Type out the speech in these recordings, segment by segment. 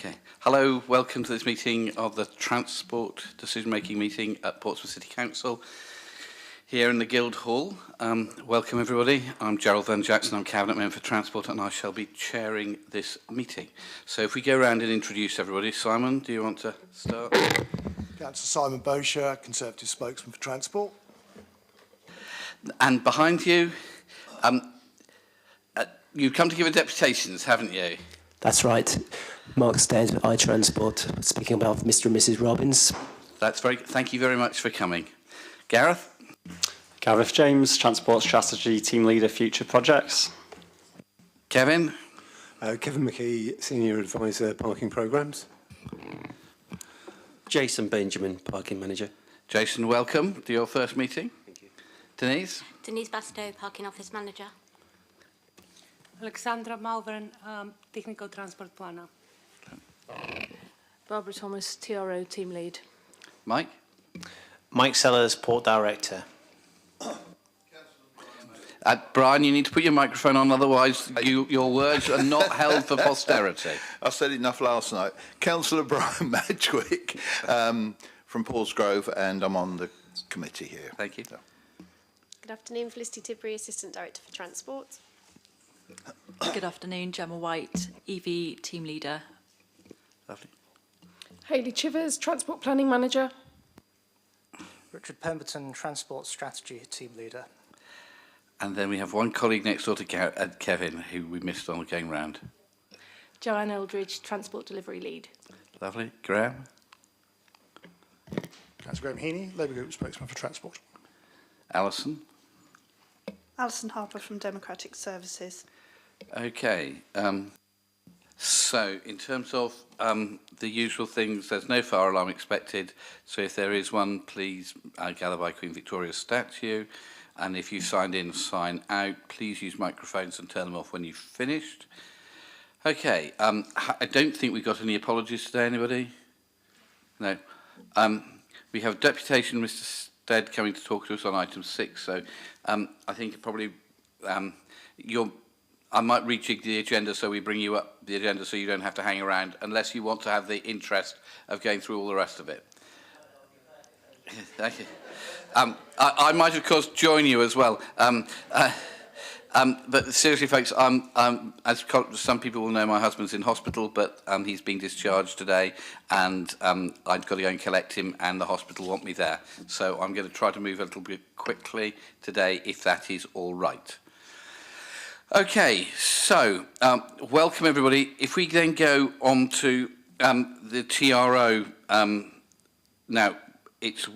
Okay. Hello, welcome to this meeting of the Transport Decision-Making Meeting at Portsmouth City Council here in the Guildhall. Welcome everybody. I'm Gerald Van Jackson, I'm Cabinet Member for Transport and I shall be chairing this meeting. So if we go around and introduce everybody. Simon, do you want to start? Councillor Simon Bosher, Conservative spokesman for Transport. And behind you, you've come to give a deputations, haven't you? That's right. Mark Stead, iTransport, speaking on behalf of Mr. and Mrs. Robbins. Thank you very much for coming. Gareth? Gareth James, Transport Strategy Team Leader, Future Projects. Kevin? Kevin McKee, Senior Advisor, Parking Programmes. Jason Benjamin, Parking Manager. Jason, welcome to your first meeting. Thank you. Denise? Denise Bastow, Parking Office Manager. Alexandra Malvern, Technical Transport Planner. Barbara Thomas, TRO Team Lead. Mike? Mike Sellers, Port Director. Brian, you need to put your microphone on, otherwise your words are not held for posterity. I said enough last night. Councillor Brian Madgwick from Paulsgrove, and I'm on the committee here. Thank you. Good afternoon, Felicity Tidbury, Assistant Director for Transport. Good afternoon, Gemma White, EV Team Leader. Lovely. Hayley Chivers, Transport Planning Manager. Richard Pemberton, Transport Strategy Team Leader. And then we have one colleague next door to Kevin, who we missed on going round. Joanne Eldridge, Transport Delivery Lead. Lovely. Graham? Councillor Graham Heaney, Labour Group spokesman for Transport. Alison? Alison Harper from Democratic Services. Okay. So, in terms of the usual things, there's no fire alarm expected. So if there is one, please gather by Queen Victoria's statue. And if you signed in, sign out. Please use microphones and turn them off when you've finished. Okay. I don't think we've got any apologies today, anybody? No. We have Deputation Mr. Stead coming to talk to us on item 6. So I think probably I might rejig the agenda so we bring you up the agenda so you don't have to hang around unless you want to have the interest of going through all the rest of it. Thank you. I might, of course, join you as well. But seriously, folks, as some people will know, my husband's in hospital, but he's being discharged today, and I've got to go and collect him, and the hospital want me there. So I'm going to try to move a little bit quickly today, if that is all right. Okay, so welcome everybody. If we then go on to the TRO, now it's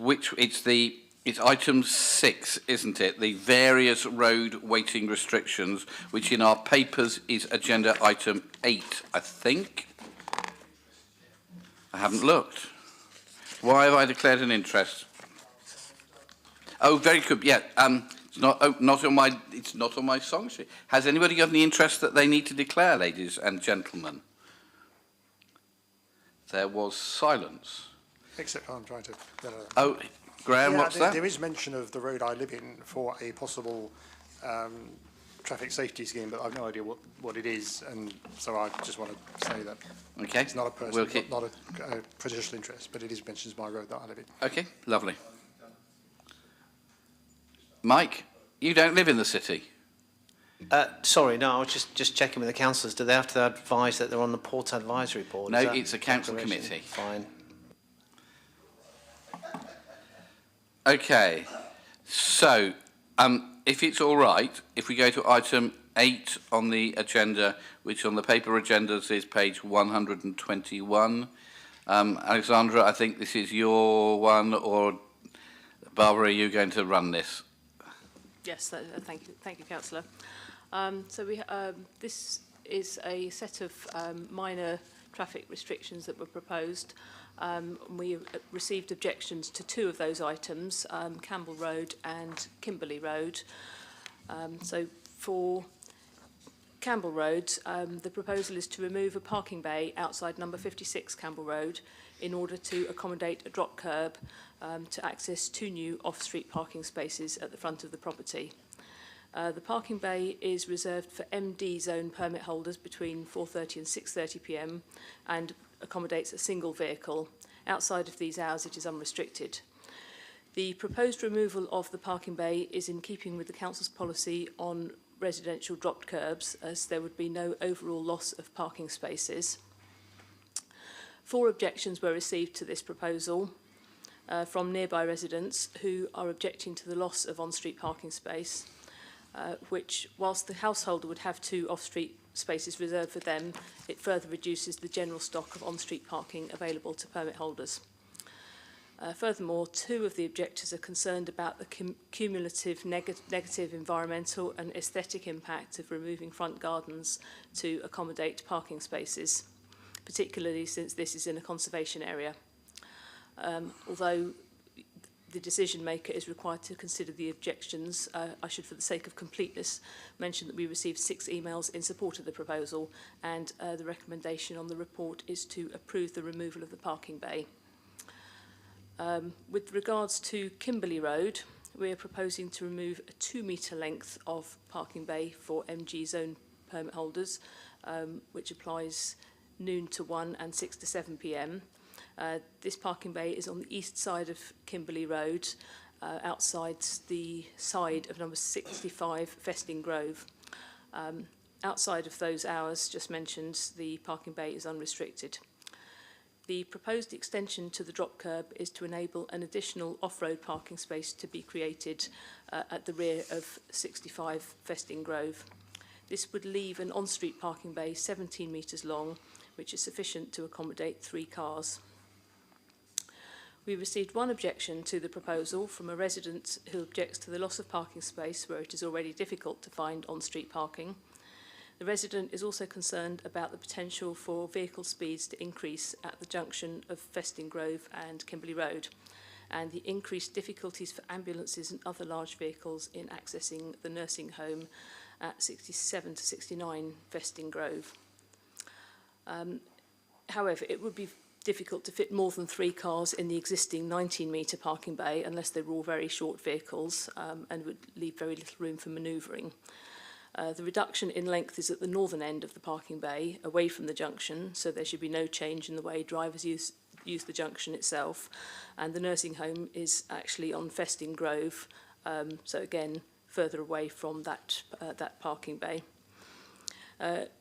item 6, isn't it? The various road waiting restrictions, which in our papers is agenda item 8, I think. I haven't looked. Why have I declared an interest? Oh, very good. Yeah. It's not on my song sheet. Has anybody got any interest that they need to declare, ladies and gentlemen? There was silence. Except I'm trying to... Oh, Graham, yeah, what's that? There is mention of the road I live in for a possible traffic safety scheme, but I've no idea what it is, and so I just want to say that okay. It's not a personal, not a prejudicial interest, but it is mentions my road that I live in. Okay, lovely. Mike, you don't live in the city. Sorry, no, I was just checking with the councillors. Do they have to advise that they're on the Port Advisory Board? No, it's a council committee. Fine. Okay, so if it's all right, if we go to item 8 on the agenda, which on the paper agendas is page 121. Alexandra, I think this is your one, or Barbara, are you going to run this? Yes, thank you, Councillor. This is a set of minor traffic restrictions that were proposed. We received objections to 2 of those items, Campbell Road and Kimberley Road. So for Campbell Road, the proposal is to remove a parking bay outside number 56 Campbell Road in order to accommodate a drop curb to access 2 new off-street parking spaces at the front of the property. The parking bay is reserved for MD zone permit holders between 4:30 and 6:30 p.m. and accommodates a single vehicle. Outside of these hours, it is unrestricted. The proposed removal of the parking bay is in keeping with the Council's policy on residential dropped curbs, as there would be no overall loss of parking spaces. 4 objections were received to this proposal from nearby residents who are objecting to the loss of on-street parking space, which, whilst the householder would have 2 off-street spaces reserved for them, it further reduces the general stock of on-street parking available to permit holders. Furthermore, 2 of the objectors are concerned about the cumulative negative environmental and aesthetic impact of removing front gardens to accommodate parking spaces, particularly since this is in a conservation area. Although the decision maker is required to consider the objections, I should, for the sake of completeness, mention that we received 6 emails in support of the proposal, and the recommendation on the report is to approve the removal of the parking bay. With regards to Kimberley Road, we are proposing to remove a 2-metre length of parking bay for MG zone permit holders, which applies noon to 1 and 6 to 7 p.m. This parking bay is on the east side of Kimberley Road, outside the side of number 65 Festing Grove. Outside of those hours just mentioned, the parking bay is unrestricted. The proposed extension to the drop curb is to enable an additional off-road parking space to be created at the rear of 65 Festing Grove. This would leave an on-street parking bay 17 metres long, which is sufficient to accommodate 3 cars. We received 1 objection to the proposal from a resident who objects to the loss of parking space where it is already difficult to find on-street parking. The resident is also concerned about the potential for vehicle speeds to increase at the junction of Festing Grove and Kimberley Road, and the increased difficulties for ambulances and other large vehicles in accessing the nursing home at 67 to 69 Festing Grove. However, it would be difficult to fit more than 3 cars in the existing 19-metre parking bay unless they were all very short vehicles, and would leave very little room for manoeuvring. The reduction in length is at the northern end of the parking bay, away from the junction, so there should be no change in the way drivers use the junction itself. And the nursing home is actually on Festing Grove, so again, further away from that parking bay.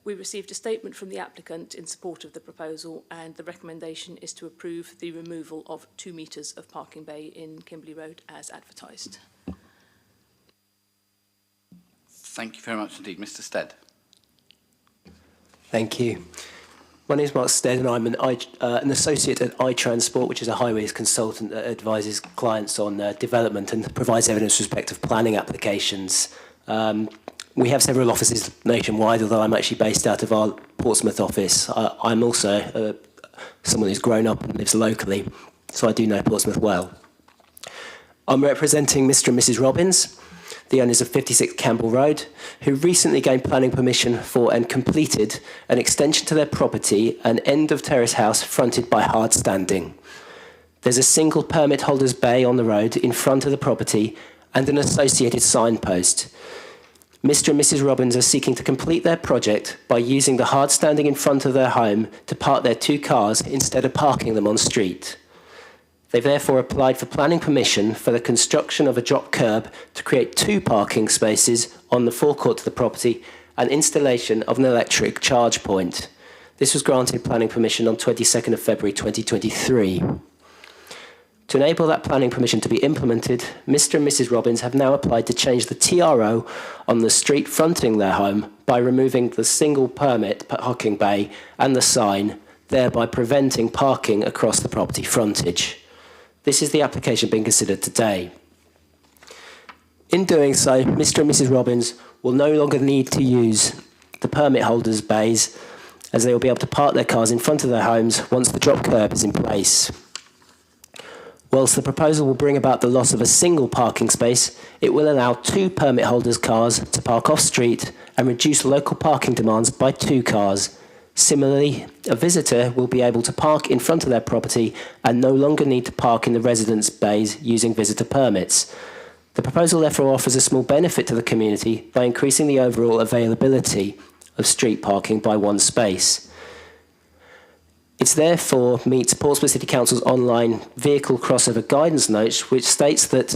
We received a statement from the applicant in support of the proposal, and the recommendation is to approve the removal of 2 metres of parking bay in Kimberley Road as advertised. Thank you very much indeed. Mr. Stead. Thank you. My name is Mark Stead, and I'm an associate at iTransport, which is a highways consultant that advises clients on development and provides evidence with respect of planning applications. We have several offices nationwide, although I'm actually based out of our Portsmouth office. I'm also someone who's grown up and lives locally, so I do know Portsmouth well. I'm representing Mr. and Mrs. Robbins, the owners of 56 Campbell Road, who recently gained planning permission for and completed an extension to their property, an end of terrace house fronted by hard standing. There's a single permit holder's bay on the road in front of the property and an associated signpost. Mr. and Mrs. Robbins are seeking to complete their project by using the hard standing in front of their home to park their 2 cars instead of parking them on street. They've therefore applied for planning permission for the construction of a drop curb to create 2 parking spaces on the forecourt to the property and installation of an electric charge point. This was granted planning permission on 22nd of February 2023. To enable that planning permission to be implemented, Mr. and Mrs. Robbins have now applied to change the TRO on the street fronting their home by removing the single permit parking bay and the sign, thereby preventing parking across the property frontage. This is the application being considered today. In doing so, Mr. and Mrs. Robbins will no longer need to use the permit holders' bays, as they will be able to park their cars in front of their homes once the drop curb is in place. Whilst the proposal will bring about the loss of a single parking space, it will allow 2 permit holders' cars to park off-street and reduce local parking demands by 2 cars. Similarly, a visitor will be able to park in front of their property and no longer need to park in the residents' bays using visitor permits. The proposal therefore offers a small benefit to the community by increasing the overall availability of street parking by 1 space. It therefore meets Portsmouth City Council's online vehicle crossover guidance note, which states that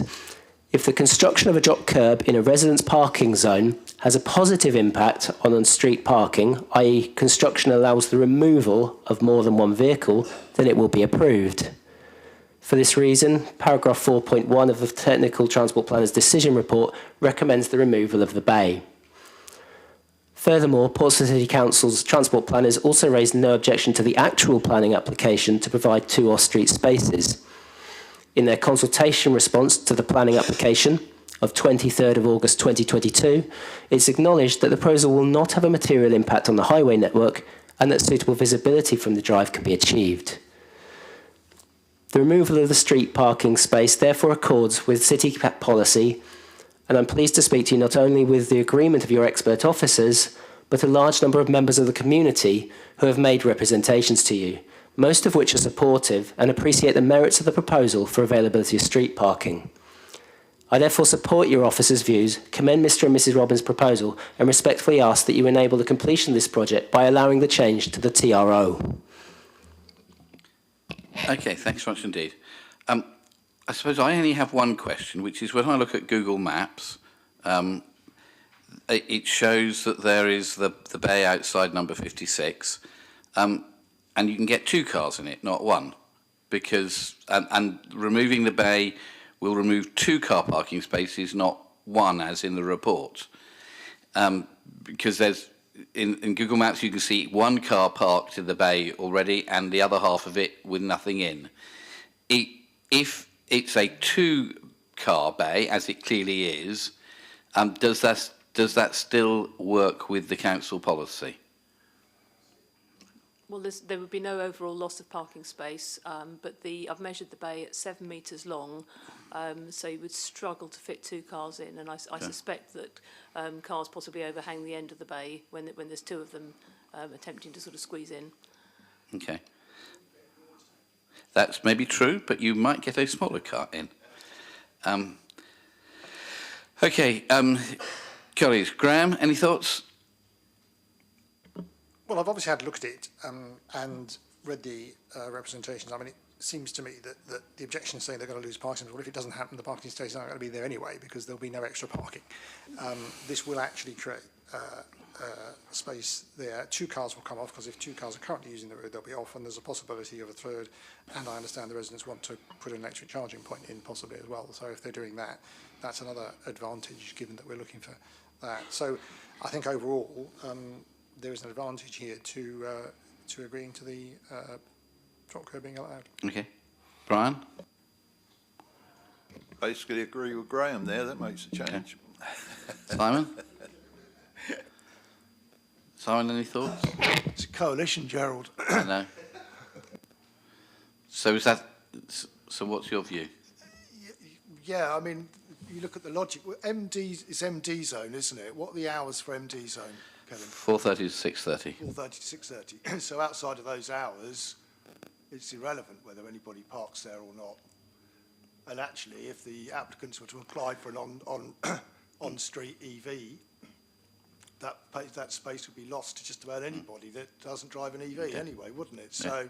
if the construction of a drop curb in a residence parking zone has a positive impact on on-street parking, i.e. construction allows the removal of more than one vehicle, then it will be approved. For this reason, paragraph 4.1 of the Technical Transport Planner's decision report recommends the removal of the bay. Furthermore, Portsmouth City Council's transport planners also raised no objection to the actual planning application to provide 2 off-street spaces. In their consultation response to the planning application of 23rd of August 2022, it's acknowledged that the proposal will not have a material impact on the highway network and that suitable visibility from the drive can be achieved. The removal of the street parking space therefore accords with City policy, and I'm pleased to speak to you not only with the agreement of your expert officers, but a large number of members of the community who have made representations to you, most of which are supportive and appreciate the merits of the proposal for availability of street parking. I therefore support your officers' views, commend Mr and Mrs Robbins' proposal, and respectfully ask that you enable the completion of this project by allowing the change to the TRO. Okay, thanks very much indeed. I suppose I only have one question, which is when I look at Google Maps, it shows that there is the bay outside number 56, and you can get 2 cars in it, not 1, because and removing the bay will remove 2 car parking spaces, not 1, as in the report, because there's in Google Maps you can see 1 car parked in the bay already, and the other half of it with nothing in. If it's a 2-car bay, as it clearly is, does that still work with the council policy? Well, there would be no overall loss of parking space, but I've measured the bay at 7 metres long, so you would struggle to fit 2 cars in, and I suspect that cars possibly overhang the end of the bay when there's 2 of them attempting to sort of squeeze in. Okay. That's maybe true, but you might get a smaller car in. Okay, colleagues, Graham, any thoughts? Well, I've obviously had a look at it and read the representations. I mean, it seems to me that the objection is saying they're going to lose parking. Well, if it doesn't happen, the parking stations aren't going to be there anyway because there'll be no extra parking. This will actually create space there. 2 cars will come off because if 2 cars are currently using the road, they'll be off, and there's a possibility of a third. And I understand the residents want to put an electric charging point in possibly as well. So if they're doing that, that's another advantage given that we're looking for that. So I think overall, there is an advantage here to agreeing to the drop curb being allowed. Okay. Brian? Basically agree with Graham there, that makes a change. Okay. Simon? Simon, any thoughts? It's a coalition, Gerald. I know. So so what's your view? Yeah, I mean, you look at the logic. It's MD zone, isn't it? What are the hours for MD zone, Kevin? 4:30 to 6:30. 4:30 to 6:30. So outside of those hours, it's irrelevant whether anybody parks there or not. And actually, if the applicants were to apply for an on-street EV, that space would be lost to just about anybody that doesn't drive an EV anyway, wouldn't it? So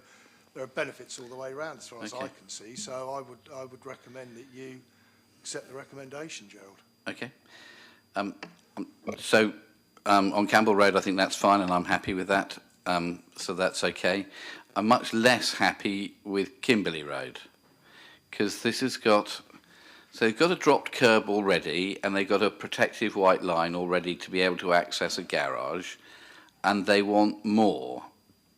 there are benefits all the way around as far as I can see. So I would recommend that you accept the recommendation, Gerald. Okay. So on Campbell Road, I think that's fine, and I'm happy with that. So that's okay. I'm much less happy with Kimberley Road because this has got. So they've got a dropped curb already, and they've got a protective white line already to be able to access a garage, and they want more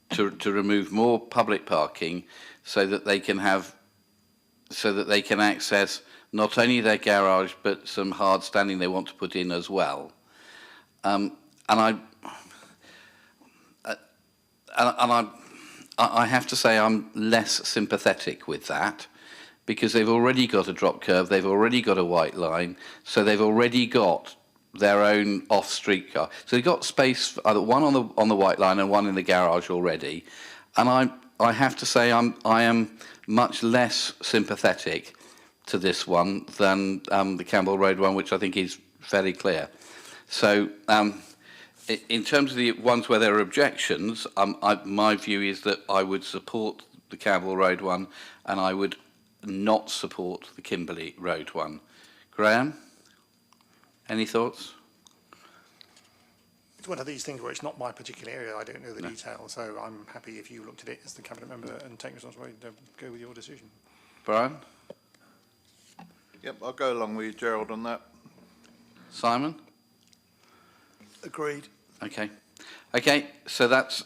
to remove more public parking so that they can access not only their garage but some hard standing they want to put in as well. And I have to say I'm less sympathetic with that, because they've already got a drop curve, they've already got a white line, so they've already got their own off-street car. So they've got space, either one on the white line and one in the garage already. And I have to say I am much less sympathetic to this one than the Campbell Road one, which I think is fairly clear. So in terms of the ones where there are objections, my view is that I would support the Campbell Road one, and I would not support the Kimberley Road one. Graham, any thoughts? It's one of these things where it's not my particular area. I don't know the detail, so I'm happy if you looked at it as the cabinet member and take responsibility to go with your decision. Brian? Yep, I'll go along with you, Gerald, on that. Simon? Agreed. Okay. Okay, so that's,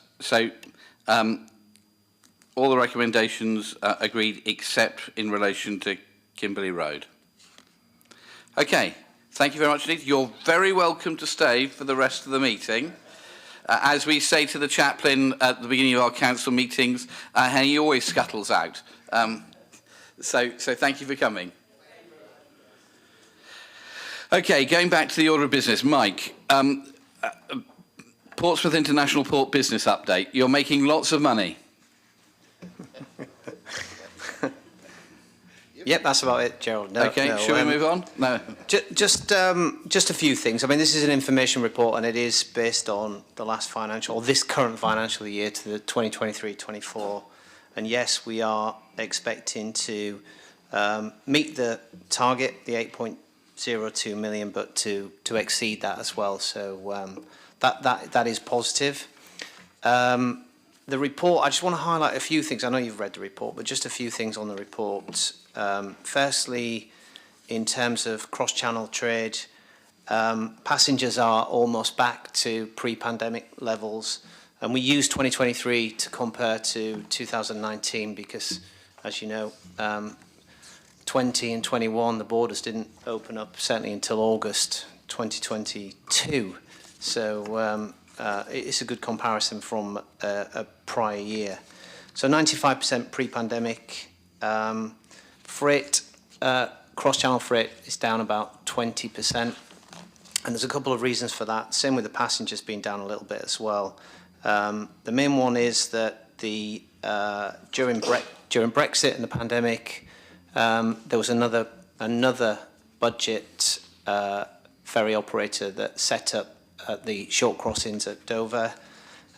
all the recommendations agreed except in relation to Kimberley Road. Okay, thank you very much indeed. You're very welcome to stay for the rest of the meeting. As we say to the chaplain at the beginning of our council meetings, he always scuttles out. So thank you for coming. Okay, going back to the order of business. Mike, Portsmouth International Port Business Update. You're making lots of money. Yep, that's about it, Gerald. No, okay, shall we move on? No. Just a few things. I mean, this is an information report, and it is based on the last financial, or this current financial year to the 2023-24. And yes, we are expecting to meet the target, the 8.02 million, but to exceed that as well. So that is positive. The report, I just want to highlight a few things. I know you've read the report, but just a few things on the report. Firstly, in terms of cross-channel trade, passengers are almost back to pre-pandemic levels. And we use 2023 to compare to 2019 because, as you know, 20 and 21, the borders didn't open up certainly until August 2022. So it's a good comparison from a prior year. So 95% pre-pandemic. Freight, cross-channel freight is down about 20%. And there's a couple of reasons for that. Same with the passengers being down a little bit as well. The main one is that during Brexit and the pandemic, there was another budget ferry operator that set up the short crossings at Dover,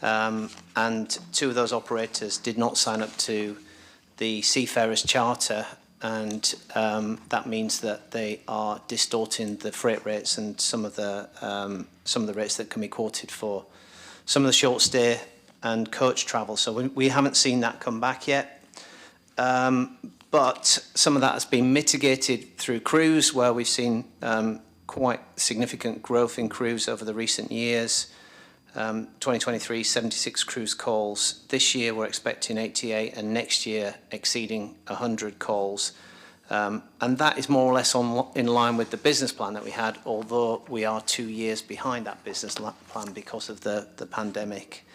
and two of those operators did not sign up to the Seafarers Charter, and that means that they are distorting the freight rates and some of the rates that can be quoted for some of the short stay and coach travel. So we haven't seen that come back yet. But some of that has been mitigated through cruise, where we've seen quite significant growth in cruise over the recent years. 2023, 76 cruise calls. This year we're expecting 88, and next year exceeding 100 calls. And that is more or less in line with the business plan that we had, although we are 2 years behind that business plan because of the pandemic.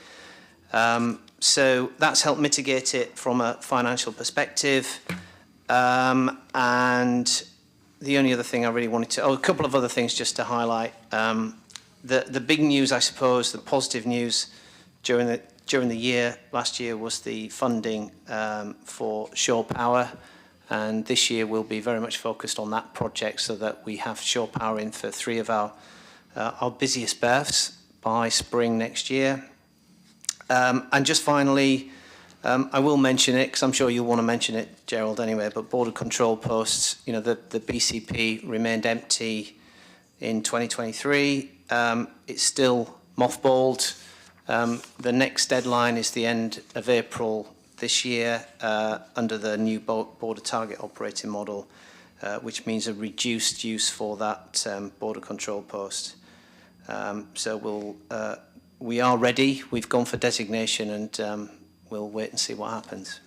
So that's helped mitigate it from a financial perspective. And the only other thing I really wanted to, a couple of other things just to highlight. The big news, I suppose, the positive news during the year, last year, was the funding for Shore Power. And this year we'll be very much focused on that project so that we have Shore Power in for 3 of our busiest berths by spring next year. And just finally, I will mention it because I'm sure you'll want to mention it, Gerald, anyway, but border control posts, you know, the BCP remained empty in 2023. It's still mothballed. The next deadline is the end of April this year under the new border target operating model, which means a reduced use for that border control post. So we are ready. We've gone for designation, and we'll wait and see what happens.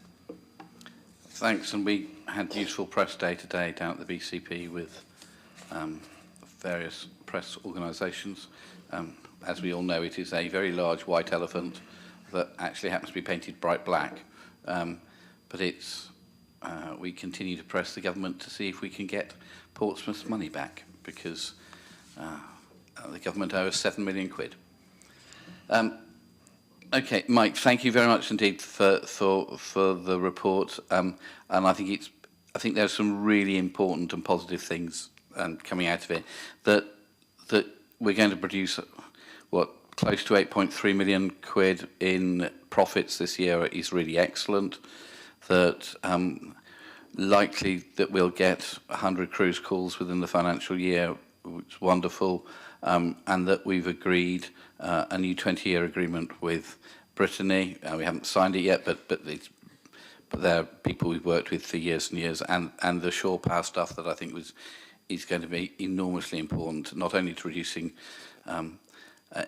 Thanks, and we had useful press day today down at the BCP with various press organisations. As we all know, it is a very large white elephant that actually happens to be painted bright black. But we continue to press the government to see if we can get Portsmouth's money back, because the government owes 7 million quid. Okay, Mike, thank you very much indeed for the report, and I think there's some really important and positive things coming out of it, that we're going to produce what close to 8.3 million quid in profits this year is really excellent. That likely that we'll get 100 cruise calls within the financial year, which is wonderful, and that we've agreed a new 20-year agreement with Brittany. We haven't signed it yet, but they're people we've worked with for years and years, and the shore power stuff that I think is going to be enormously important, not only to reducing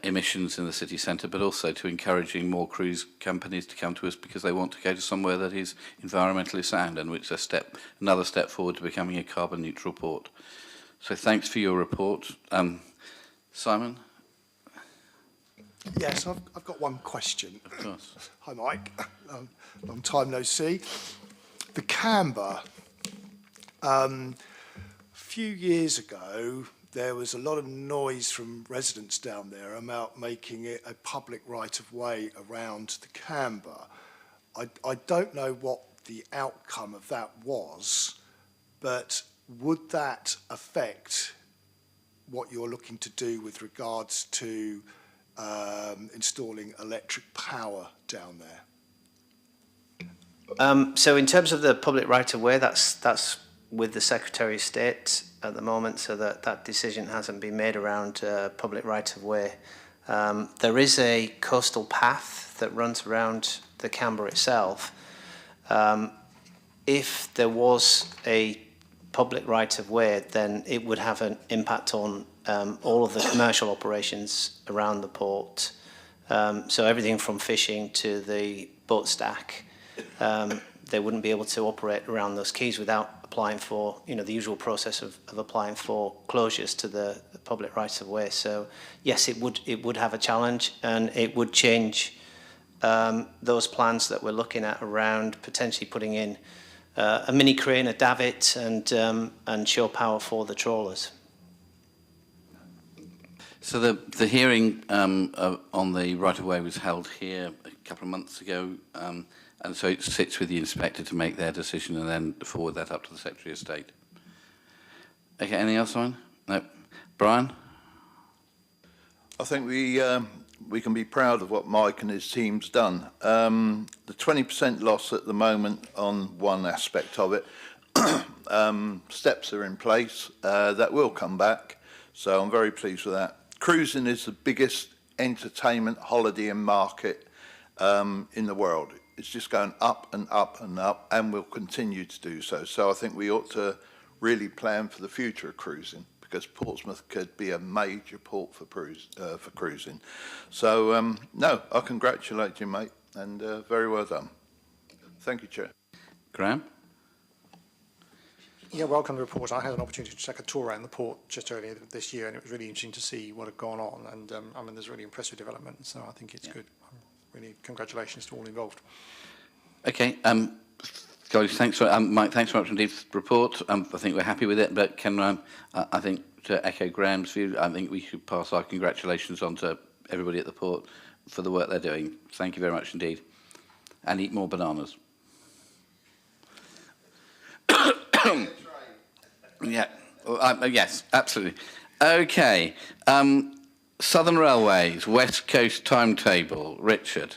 emissions in the city centre, but also to encouraging more cruise companies to come to us because they want to go to somewhere that is environmentally sound and which is another step forward to becoming a carbon neutral port. So thanks for your report. Simon? Yes, I've got one question. Of course. Hi, Mike. Long time no see. The Canberra. A few years ago, there was a lot of noise from residents down there about making it a public right-of-way around the Canberra. I don't know what the outcome of that was, but would that affect what you're looking to do with regards to installing electric power down there? So in terms of the public right-of-way, that's with the Secretary of State at the moment, so that decision hasn't been made around public right-of-way. There is a coastal path that runs around the Canberra itself. If there was a public right-of-way, then it would have an impact on all of the commercial operations around the port. So everything from fishing to the boat stack, they wouldn't be able to operate around those quays without applying for, the usual process of applying for closures to the public rights-of-way. So yes, it would have a challenge, and it would change those plans that we're looking at around potentially putting in a mini crane, a davit, and shore power for the trawlers. So the hearing on the right-of-way was held here a couple of months ago, and so it sits with the inspector to make their decision and then forward that up to the Secretary of State. Okay, anything else, Simon? No. Brian? I think we can be proud of what Mike and his team's done. The 20% loss at the moment on one aspect of it, steps are in place, that will come back, so I'm very pleased with that. Cruising is the biggest entertainment holiday market in the world. It's just going up and up and up, and will continue to do so. So I think we ought to really plan for the future of cruising, because Portsmouth could be a major port for cruising. So, no, I congratulate you, mate, and very well done. Thank you, Chair. Graham? Yeah, welcome to the report. I had an opportunity to take a tour around the port just earlier this year, and it was really interesting to see what had gone on. And I mean, there's really impressive development, so I think it's good. Really, congratulations to all involved. Okay, guys, thanks for Mike. Thanks very much indeed for the report. I think we're happy with it, but can I think to echo Graham's view, I think we should pass our congratulations on to everybody at the port for the work they're doing. Thank you very much indeed, and eat more bananas. Yeah, yes, absolutely. Okay, Southern Railways, West Coast timetable. Richard.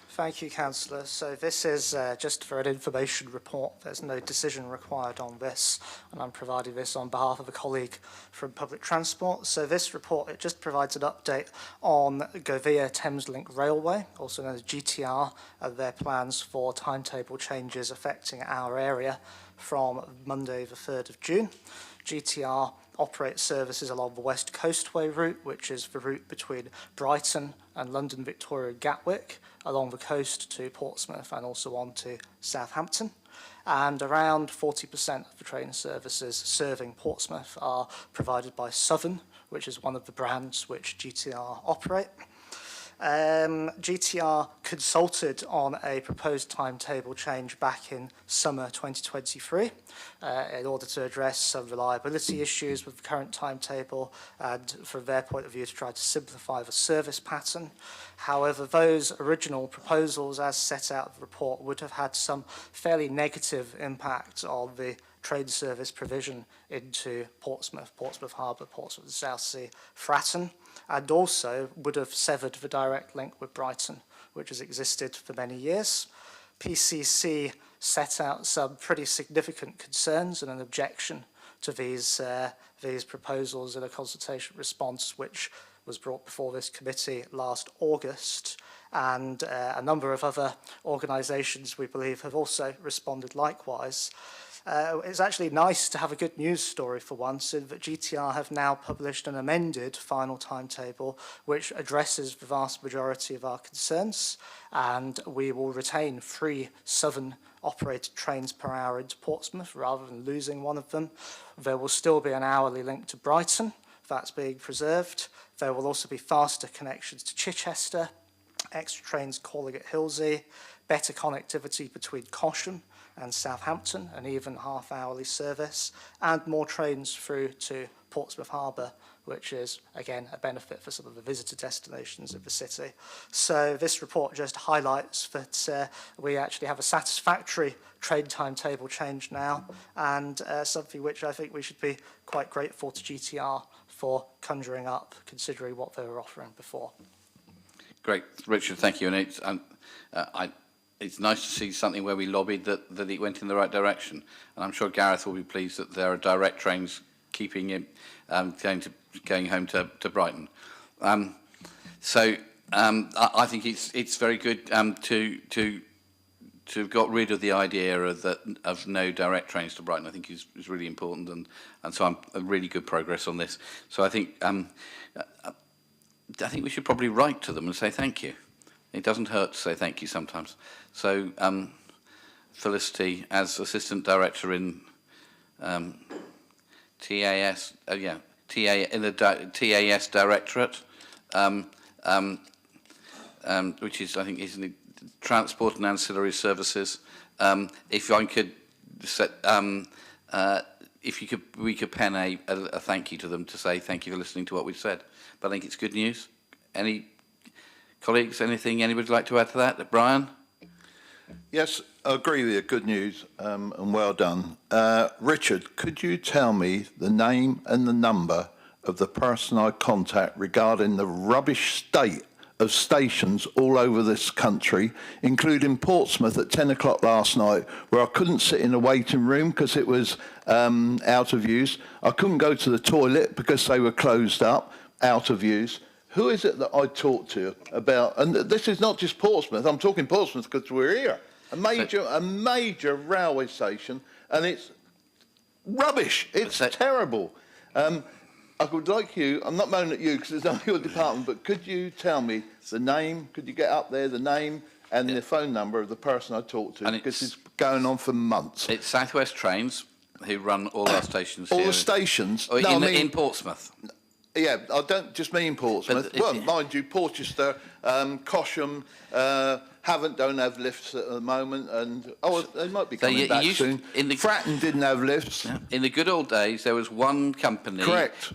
Thank you, Councillor. So this is just for an information report. There's no decision required on this, and I'm providing this on behalf of a colleague from Public Transport. So this report, it just provides an update on Govia Thameslink Railway, also known as GTR, and their plans for timetable changes affecting our area from Monday the 3rd of June. GTR operates services along the West Coastway route, which is the route between Brighton and London Victoria Gatwick, along the coast to Portsmouth and also on to Southampton. And around 40% of the train services serving Portsmouth are provided by Southern, which is one of the brands which GTR operate. GTR consulted on a proposed timetable change back in summer 2023 in order to address some reliability issues with the current timetable and from their point of view to try to simplify the service pattern. However, those original proposals as set out in the report would have had some fairly negative impact on the train service provision into Portsmouth, Portsmouth Harbour, Portsmouth South Sea, Fratton, and also would have severed the direct link with Brighton, which has existed for many years. PCC set out some pretty significant concerns and an objection to these proposals in a consultation response which was brought before this committee last August, and a number of other organisations we believe have also responded likewise. It's actually nice to have a good news story for once, in that GTR have now published an amended final timetable which addresses the vast majority of our concerns, and we will retain 3 southern operated trains per hour into Portsmouth rather than losing one of them. There will still be an hourly link to Brighton, that's being preserved. There will also be faster connections to Chichester, extra trains calling at Hilsey, better connectivity between Cosham and Southampton, and even half-hourly service, and more trains through to Portsmouth Harbour, which is, again, a benefit for some of the visitor destinations of the city. So this report just highlights that we actually have a satisfactory train timetable change now, and something which I think we should be quite grateful to GTR for conjuring up, considering what they were offering before. Great, Richard, thank you. And it's nice to see something where we lobbied that it went in the right direction. And I'm sure Gareth will be pleased that there are direct trains keeping him going home to Brighton. I think it's very good to have got rid of the idea of no direct trains to Brighton. I think is really important, and so I'm a really good progress on this. So I think we should probably write to them and say thank you. It doesn't hurt to say thank you sometimes. So Felicity, as Assistant Director in TAS, in the TAS Directorate, which is, I think, is in the Transport and Ancillary Services. If I could set, we could pen a thank you to them to say thank you for listening to what we've said. But I think it's good news. Any colleagues, anything anybody like to add to that? Brian? Yes, I agree with you. Good news, and well done. Richard, could you tell me the name and the number of the person I contact regarding the rubbish state of stations all over this country, including Portsmouth at 10 o'clock last night, where I couldn't sit in a waiting room because it was out of use. I couldn't go to the toilet because they were closed up, out of use. Who is it that I talk to about, and this is not just Portsmouth, I'm talking Portsmouth because we're here, a major railway station, and it's rubbish, it's terrible. I would like you, I'm not moaning at you because it's not your department, but could you tell me the name, could you get up there, the name and the phone number of the person I talk to, because it's going on for months. It's South West Trains who run all our stations all here. the stations? Oh, No, in Portsmouth. Yeah, I don't just mean Portsmouth. Well, mind you, Porchester, Cosham don't have lifts at the moment, and they might be coming back soon. Fratton didn't have lifts. Yeah. In the good old days, there was one company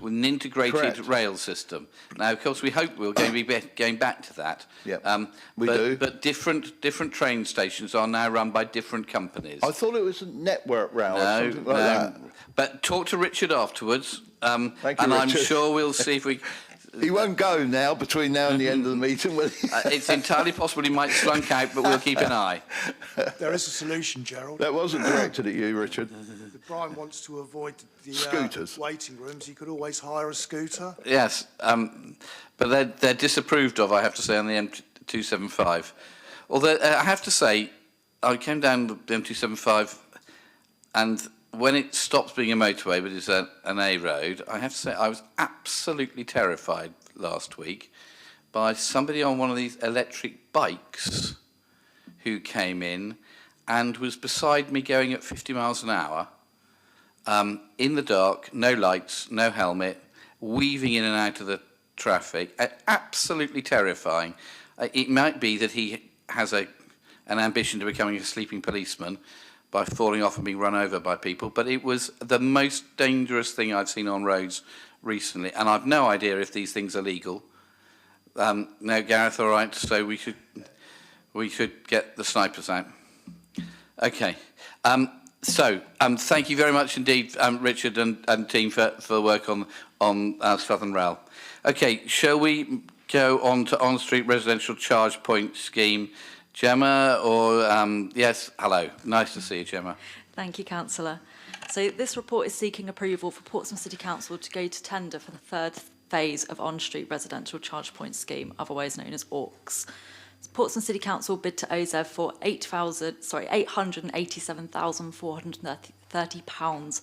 with an integrated rail system. Now, of course, we hope we're going to be going back to that. Yeah, we do. But different train stations are now run by different companies. I thought it was a network rail or something like that. But talk to Richard afterwards. Thank you, and I'm Richard. sure we'll see if we... He won't go now, between now and the end of the meeting, will he? It's entirely possible he might slunk out, but we'll keep an eye. There is a solution, Gerald. That wasn't directed at you, Richard. If Brian wants to avoid the scooters. Waiting rooms, he could always hire a scooter. Yes, but they're disapproved of, I have to say, on the M275. Although, I have to say, I came down the M275, and when it stops being a motorway but is an A road, I have to say I was absolutely terrified last week by somebody on one of these electric bikes who came in and was beside me going at 50 miles an hour, in the dark, no lights, no helmet, weaving in and out of the traffic, absolutely terrifying. It might be that he has an ambition to becoming a sleeping policeman by falling off and being run over by people, but it was the most dangerous thing I've seen on roads recently, and I've no idea if these things are legal. No, Gareth, all right, so we should get the snipers out. Okay. Thank you very much indeed, Richard and team for work on Southern Rail. Okay, shall we go on to on-street residential charge point scheme? Gemma, or yes, hello. Nice to see you, Gemma. Thank you, Councillor. So this report is seeking approval for Portsmouth City Council to go to tender for the third phase of on-street residential charge point scheme, otherwise known as AUX. Portsmouth City Council bid to OZEV for £887,430,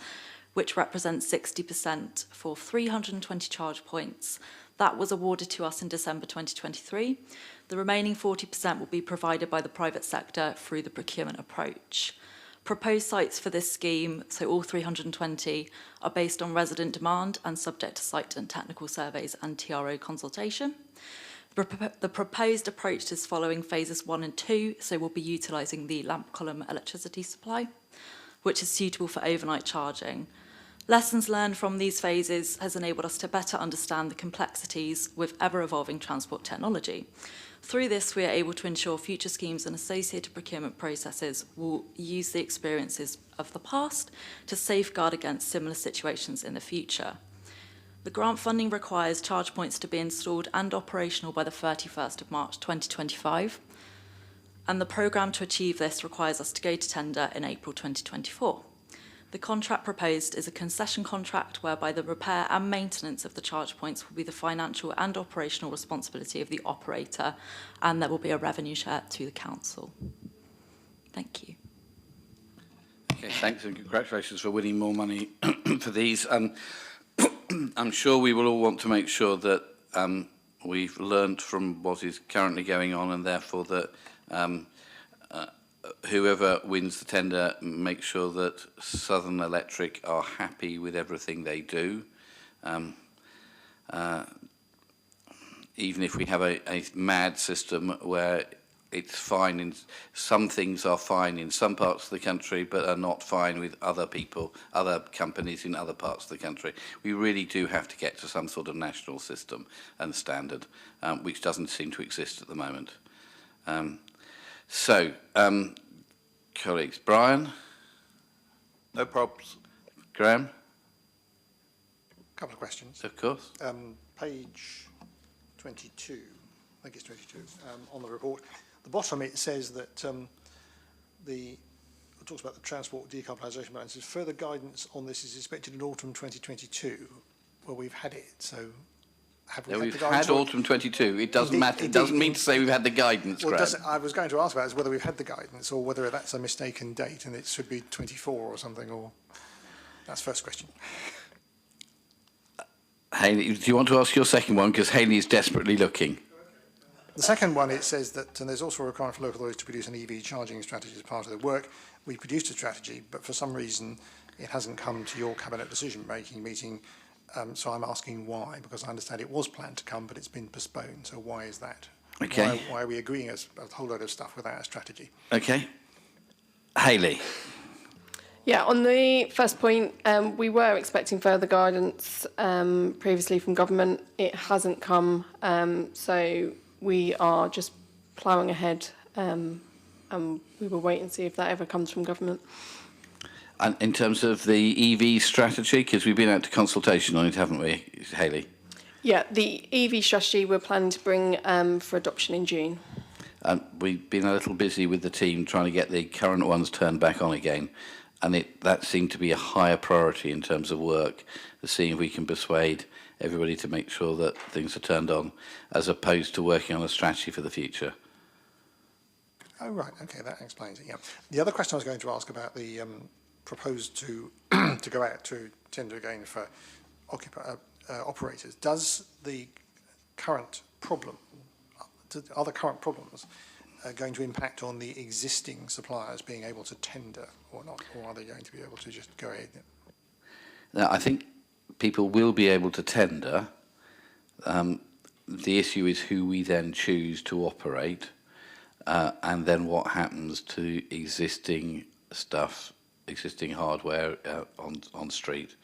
which represents 60% for 320 charge points. That was awarded to us in December 2023. The remaining 40% will be provided by the private sector through the procurement approach. Proposed sites for this scheme, so all 320, are based on resident demand and subject to site and technical surveys and TRO consultation. The proposed approach is following phases 1 and 2, so we'll be utilising the lamp column electricity supply, which is suitable for overnight charging. Lessons learned from these phases has enabled us to better understand the complexities with ever-evolving transport technology. Through this, we are able to ensure future schemes and associated procurement processes will use the experiences of the past to safeguard against similar situations in the future. The grant funding requires charge points to be installed and operational by the 31st of March 2025, and the programme to achieve this requires us to go to tender in April 2024. The contract proposed is a concession contract whereby the repair and maintenance of the charge points will be the financial and operational responsibility of the operator, and there will be a revenue share to the council. Thank you. Okay, thanks and congratulations for winning more money for these. I'm sure we will all want to make sure that we've learned from what is currently going on, and therefore that whoever wins the tender makes sure that Southern Electric are happy with everything they do. Even if we have a mad system where it's fine in some things are fine in some parts of the country but are not fine with other people, other companies in other parts of the country. We really do have to get to some sort of national system and standard, which doesn't seem to exist at the moment. Colleagues, Brian? No problems. Graham? A couple of questions. Of course. Page 22, I think it's 22, on the report. The bottom, it says that it talks about the transport decarbonisation plan. It says further guidance on this is expected in autumn 2022. Well, we've had it, so have we had the guidance? We've had autumn 22. It doesn't matter. It doesn't mean to say we've had the guidance, well, Graham. I was going to ask about is whether we've had the guidance or whether that's a mistaken date and it should be 24 or something, or that's first question. Hayley, do you want to ask your second one? Because Hayley is desperately looking. The second one, it says that and there's also a requirement for local authorities to produce an EV charging strategy as part of their work. We produced a strategy, but for some reason it hasn't come to your cabinet decision-making meeting. So I'm asking why, because I understand it was planned to come, but it's been postponed. So why is that? Okay. Why are we agreeing a whole load of stuff without a strategy? Okay. Hayley. Yeah, on the first point, we were expecting further guidance previously from government. It hasn't come, so we are just ploughing ahead, and we will wait and see if that ever comes from government. And in terms of the EV strategy, because we've been out to consultation on it, haven't we, Hayley? Yeah, the EV strategy we're planning to bring for adoption in June. And we've been a little busy with the team trying to get the current ones turned back on again. And that seemed to be a higher priority in terms of work, to see if we can persuade everybody to make sure that things are turned on, as opposed to working on a strategy for the future. Oh, right. Okay, that explains it, yeah. The other question I was going to ask about the proposed to go out to tender again for operators. Does the current problem, are the current problems going to impact on the existing suppliers being able to tender or not, or are they going to be able to just go ahead? Now, I think people will be able to tender. The issue is who we then choose to operate, and then what happens to existing stuff, existing hardware on street.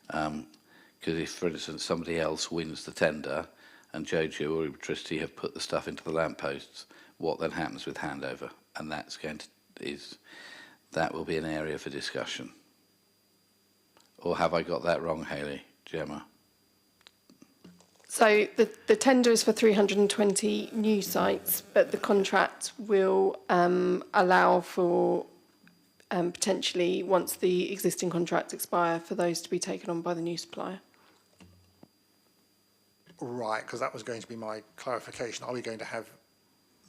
Because if, for instance, somebody else wins the tender and Jojo or Electricity have put the stuff into the lampposts, what then happens with handover? And that's going to that will be an area for discussion. Or have I got that wrong, Hayley? Gemma? So the tender is for 320 new sites, but the contract will allow for potentially, once the existing contracts expire, for those to be taken on by the new supplier. Right, because that was going to be my clarification. Are we going to have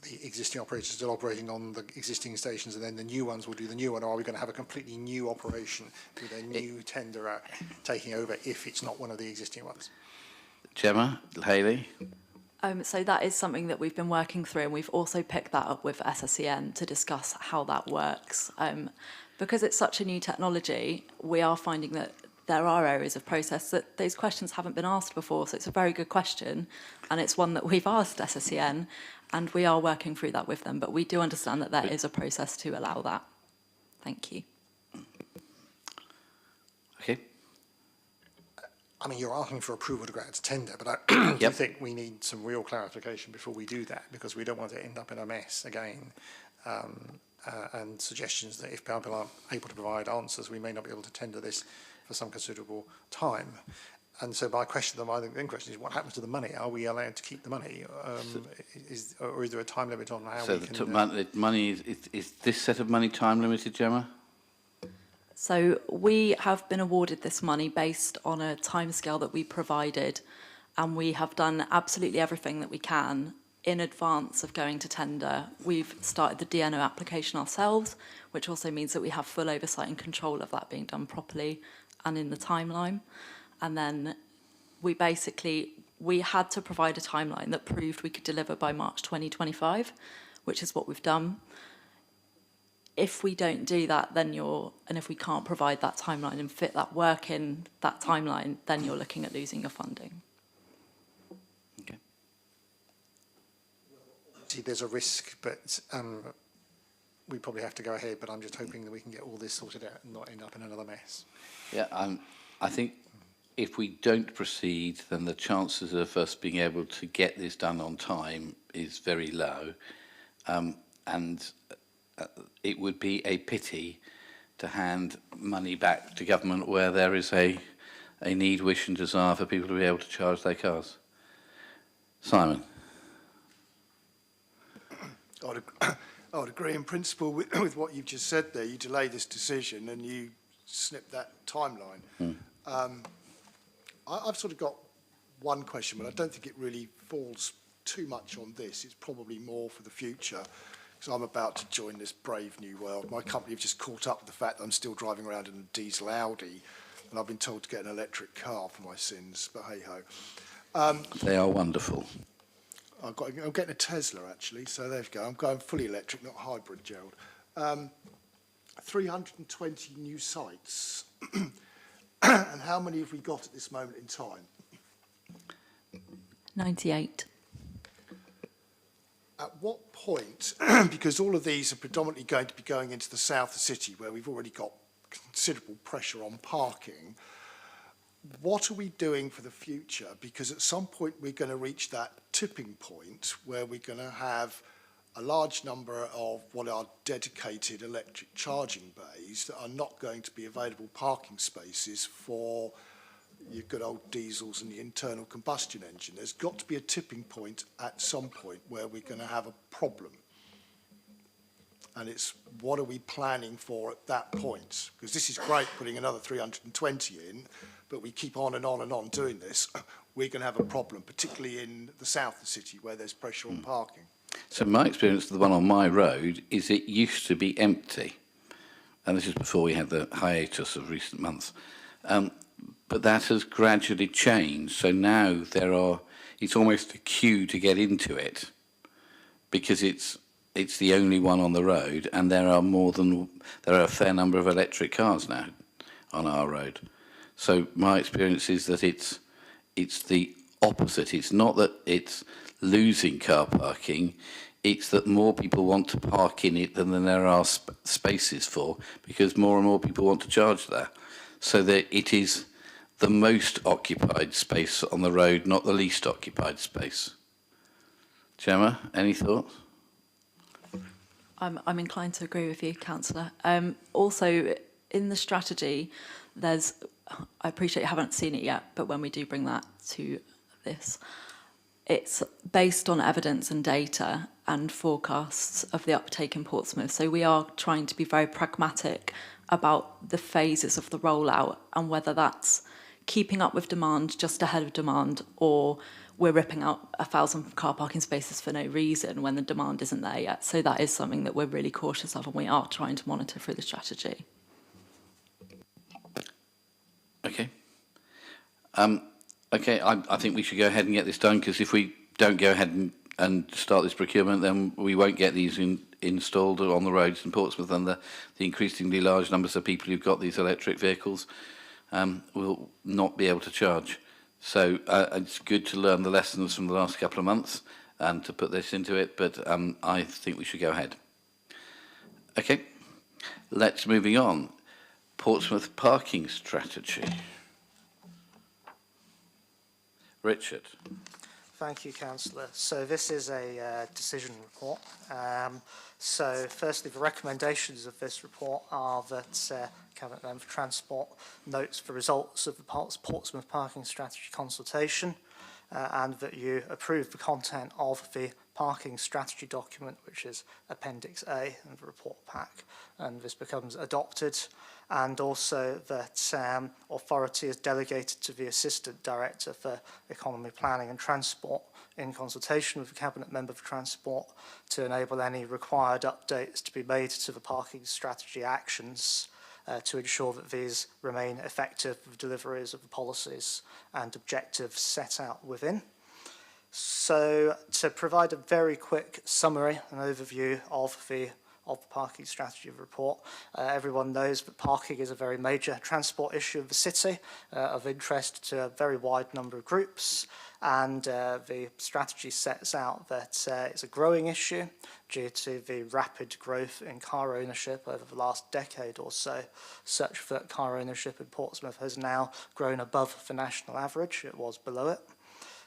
the existing operators still operating on the existing stations and then the new ones will do the new one, or are we going to have a completely new operation with a new tenderer taking over if it's not one of the existing ones? Gemma? Hayley? So that is something that we've been working through, and we've also picked that up with SSEN to discuss how that works. Because it's such a new technology, we are finding that there are areas of process that those questions haven't been asked before. So it's a very good question, and it's one that we've asked SSEN, and we are working through that with them. But we do understand that there is a process to allow that. Thank you. Okay. I mean, you're asking for approval to go out to tender, but I do think we need some real clarification before we do that, because we don't want to end up in a mess again. And suggestions that if people aren't able to provide answers, we may not be able to tender this for some considerable time. And so my question, the then question is, what happens to the money? Are we allowed to keep the money? Or is there a time limit on how we can... So the money, is this set of money time limited, Gemma? So we have been awarded this money based on a timescale that we provided, and we have done absolutely everything that we can in advance of going to tender. We've started the DNO application ourselves, which also means that we have full oversight and control of that being done properly and in the timeline. And then we had to provide a timeline that proved we could deliver by March 2025, which is what we've done. If we don't do that, and if we can't provide that timeline and fit that work in that timeline, then you're looking at losing your funding. Okay. See, there's a risk, but we probably have to go ahead, but I'm just hoping that we can get all this sorted out and not end up in another mess. Yeah, I think if we don't proceed, then the chances of us being able to get this done on time is very low. It would be a pity to hand money back to government where there is a need, wish and desire for people to be able to charge their cars. Simon? I would agree in principle with what you've just said there. You delay this decision and you snip that timeline. I've sort of got one question, but I don't think it really falls too much on this. It's probably more for the future. So I'm about to join this brave new world. My company have just caught up with the fact that I'm still driving around in a diesel Audi, and I've been told to get an electric car for my sins, but hey-ho. They are wonderful. I'm getting a Tesla, actually, so there you go. I'm going fully electric, not hybrid, Gerald. 320 new sites. And how many have we got at this moment in time? 98. At what point, because all of these are predominantly going to be going into the south of the city where we've already got considerable pressure on parking, what are we doing for the future? Because at some point we're going to reach that tipping point where we're going to have a large number of what are dedicated electric charging bays that are not going to be available parking spaces for your good old diesels and the internal combustion engine. There's got to be a tipping point at some point where we're going to have a problem. And it's what are we planning for at that point? Because this is great putting another 320 in, but we keep on and on and on doing this. We're going to have a problem, particularly in the south of the city where there's pressure on parking. So my experience of the one on my road is it used to be empty. And this is before we had the hiatus of recent months. But that has gradually changed. So now it's almost a queue to get into it because it's the only one on the road, and there are a fair number of electric cars now on our road. So my experience is that it's the opposite. It's not that it's losing car parking, it's that more people want to park in it than there are spaces for, because more and more people want to charge there. So that it is the most occupied space on the road, not the least occupied space. Gemma, any thoughts? I'm inclined to agree with you, Councillor. Also, in the strategy, I appreciate you haven't seen it yet, but when we do bring that to this, it's based on evidence and data and forecasts of the uptake in Portsmouth. So we are trying to be very pragmatic about the phases of the rollout and whether that's keeping up with demand, just ahead of demand, or we're ripping out 1,000 car parking spaces for no reason when the demand isn't there yet. So that is something that we're really cautious of and we are trying to monitor through the strategy. Okay. Okay, I think we should go ahead and get this done, because if we don't go ahead and start this procurement, then we won't get these installed on the roads in Portsmouth, and the increasingly large numbers of people who've got these electric vehicles will not be able to charge. So it's good to learn the lessons from the last couple of months and to put this into it, but I think we should go ahead. Okay, let's moving on. Portsmouth parking strategy. Richard. Thank you, Councillor. So this is a decision report. So firstly, the recommendations of this report are that Cabinet Member for Transport notes the results of the Portsmouth Parking Strategy consultation and that you approve the content of the parking strategy document, which is Appendix A of the report pack, and this becomes adopted, and also that authority is delegated to the Assistant Director for Economy, Planning and Transport in consultation with the Cabinet Member for Transport to enable any required updates to be made to the parking strategy actions to ensure that these remain effective with deliveries of the policies and objectives set out within. So to provide a very quick summary and overview of the parking strategy report, everyone knows that parking is a very major transport issue of the city, of interest to a very wide number of groups, and the strategy sets out that it's a growing issue due to the rapid growth in car ownership over the last decade or so, such that car ownership in Portsmouth has now grown above the national average. It was below it.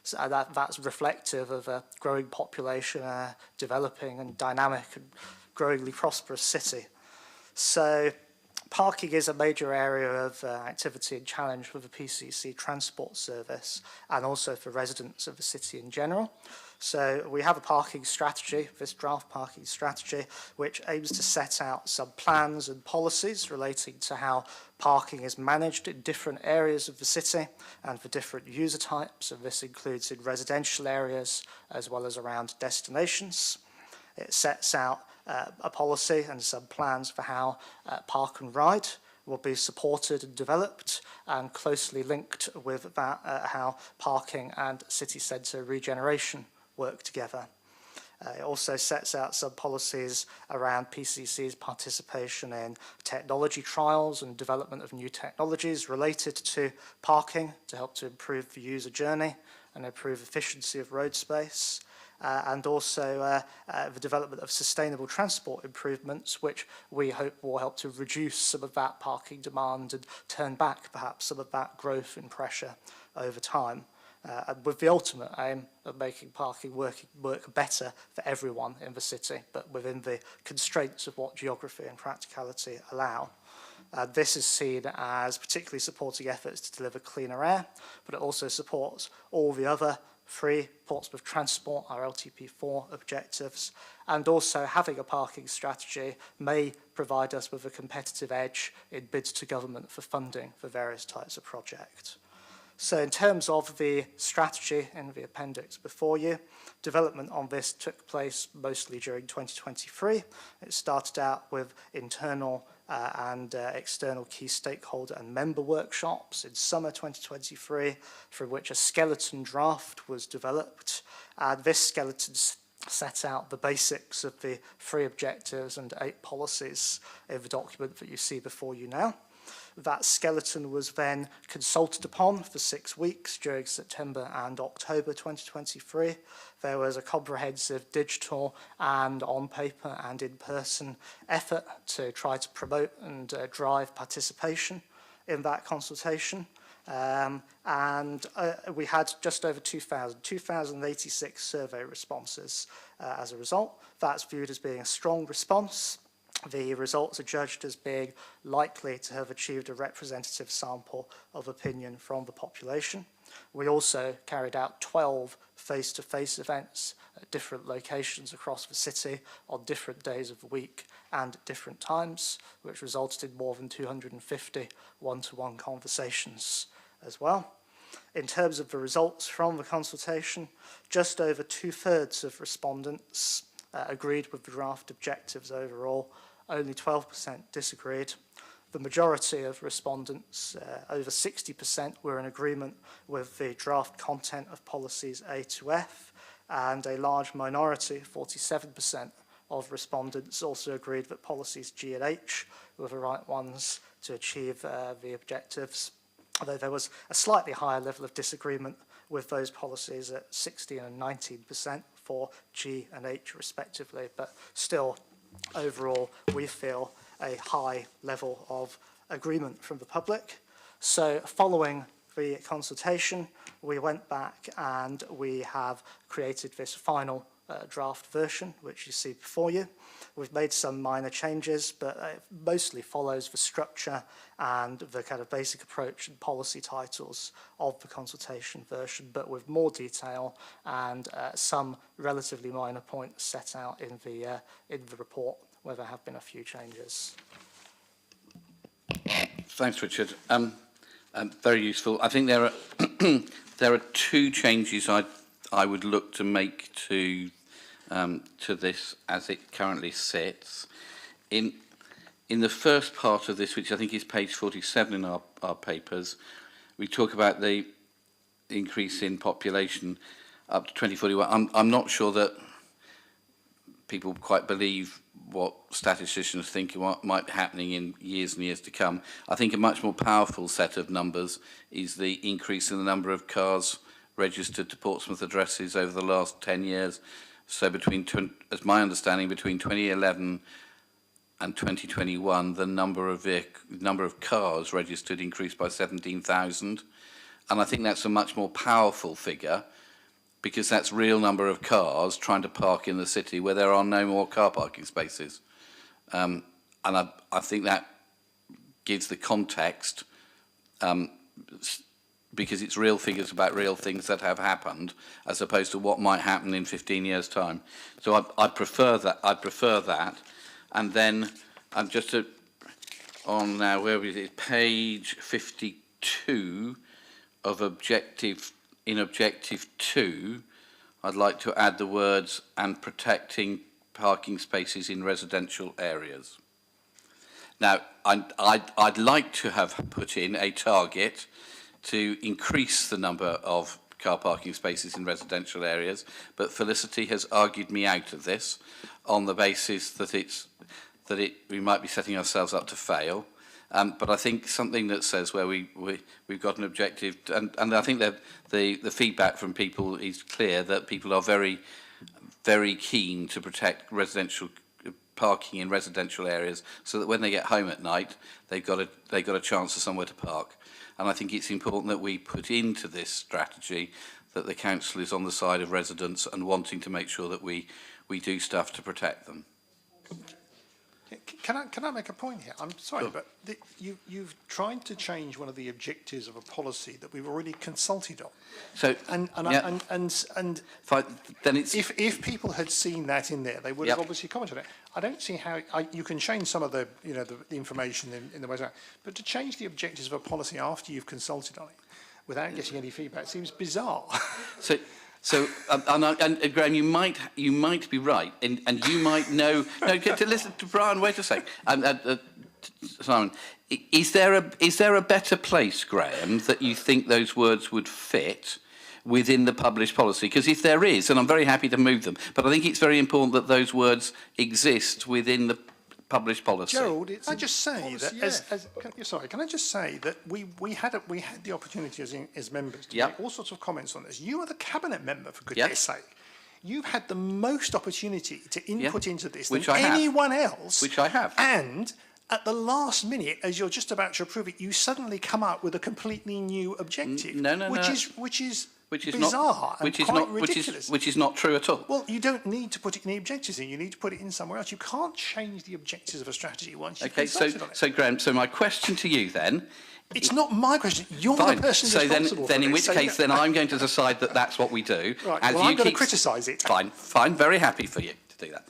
So that's reflective of a growing population, developing and dynamic and growingly prosperous city. So parking is a major area of activity and challenge for the PCC transport service and also for residents of the city in general. So we have a parking strategy, this draft parking strategy, which aims to set out some plans and policies relating to how parking is managed in different areas of the city and for different user types, and this includes in residential areas as well as around destinations. It sets out a policy and some plans for how Park and Ride will be supported and developed, and closely linked with that how parking and city centre regeneration work together. It also sets out some policies around PCC's participation in technology trials and development of new technologies related to parking to help to improve the user journey and improve efficiency of road space. And also the development of sustainable transport improvements, which we hope will help to reduce some of that parking demand and turn back perhaps some of that growth in pressure over time. And with the ultimate aim of making parking work better for everyone in the city, but within the constraints of what geography and practicality allow. This is seen as particularly supporting efforts to deliver cleaner air, but it also supports all the other three Portsmouth Transport, our LTP4 objectives, and also having a parking strategy may provide us with a competitive edge in bids to government for funding for various types of projects. So in terms of the strategy in the appendix before you, development on this took place mostly during 2023. It started out with internal and external key stakeholder and member workshops in summer 2023, through which a skeleton draft was developed. And this skeleton set out the basics of the 3 objectives and 8 policies in the document that you see before you now. That skeleton was then consulted upon for 6 weeks during September and October 2023. There was a comprehensive digital and on paper and in-person effort to try to promote and drive participation in that consultation. We had just over 2,086 survey responses as a result. That's viewed as being a strong response. The results are judged as being likely to have achieved a representative sample of opinion from the population. We also carried out 12 face-to-face events at different locations across the city on different days of the week and at different times, which resulted in more than 250 one-to-one conversations as well. In terms of the results from the consultation, just over 2/3 of respondents agreed with the draft objectives overall. Only 12% disagreed. The majority of respondents, over 60%, were in agreement with the draft content of policies A to F, and a large minority, 47% of respondents, also agreed that policies G and H were the right ones to achieve the objectives, although there was a slightly higher level of disagreement with those policies at 16% and 19% for G and H respectively, but still, overall, we feel a high level of agreement from the public. So following the consultation, we went back and we have created this final draft version, which you see before you. We've made some minor changes, but it mostly follows the structure and the kind of basic approach and policy titles of the consultation version, but with more detail and some relatively minor points set out in the report, where there have been a few changes. Thanks, Richard. Very useful. I think there are there are two changes I would look to make to this as it currently sits. In the first part of this, which I think is page 47 in our papers, we talk about the increase in population up to 2041. I'm not sure that people quite believe what statisticians think what might be happening in years and years to come. I think a much more powerful set of numbers is the increase in the number of cars registered to Portsmouth addresses over the last 10 years. So as my understanding, between 2011 and 2021, the number of cars registered increased by 17,000. And I think that's a much more powerful figure, because that's real number of cars trying to park in the city where there are no more car parking spaces. And I think that gives the context, because it's real figures about real things that have happened, as opposed to what might happen in 15 years' time. So I prefer that. And then I'm just on now, where is it? Page 52 of objective. In objective 2, I'd like to add the words "and protecting parking spaces in residential areas." Now, I'd like to have put in a target to increase the number of car parking spaces in residential areas, but Felicity has argued me out of this on the basis that we might be setting ourselves up to fail. But I think something that says where we've got an objective, and I think that the feedback from people is clear that people are very, very keen to protect residential parking in residential areas, so that when they get home at night, they've got a chance of somewhere to park. And I think it's important that we put into this strategy that the council is on the side of residents and wanting to make sure that we do stuff to protect them. Can I make a point here? I'm sorry, but you've tried to change one of the objectives of a policy that we've already consulted on. So then it's if people had seen that in there, they would have obviously commented on it. I don't see how you can change some of the the information in the ways out, but to change the objectives of a policy after you've consulted on it without getting any feedback seems bizarre. So, and Graham, you might be right, and you might know. No, to listen to Brian. Wait a sec, Simon. Is there a better place, Graham, that you think those words would fit within the published policy? Because if there is, and I'm very happy to move them, but I think it's very important that those words exist within the published policy. Gerald, can I just say that can I just say that we had the opportunity as members to make all sorts of comments on this. You are the cabinet member, for goodness sake. You've had the most opportunity to input into this than anyone else. Which I have. And at the last minute, as you're just about to approve it, you suddenly come up with a completely new objective. No, no, which no. is Which is bizarre not, which and is quite not, ridiculous. which is not true at all. Well, you don't need to put it in the objectives in. You need to put it in somewhere else. You can't change the objectives of a strategy once you've Okay, so consulted on it. so Graham, so my question to you then. It's not my question. You're Fine. the person So responsible then for in this. which case, then I'm going to decide that that's what we do. Right. As Well, you I'm going to keep- criticise it. Fine, fine. Very happy for you to do that.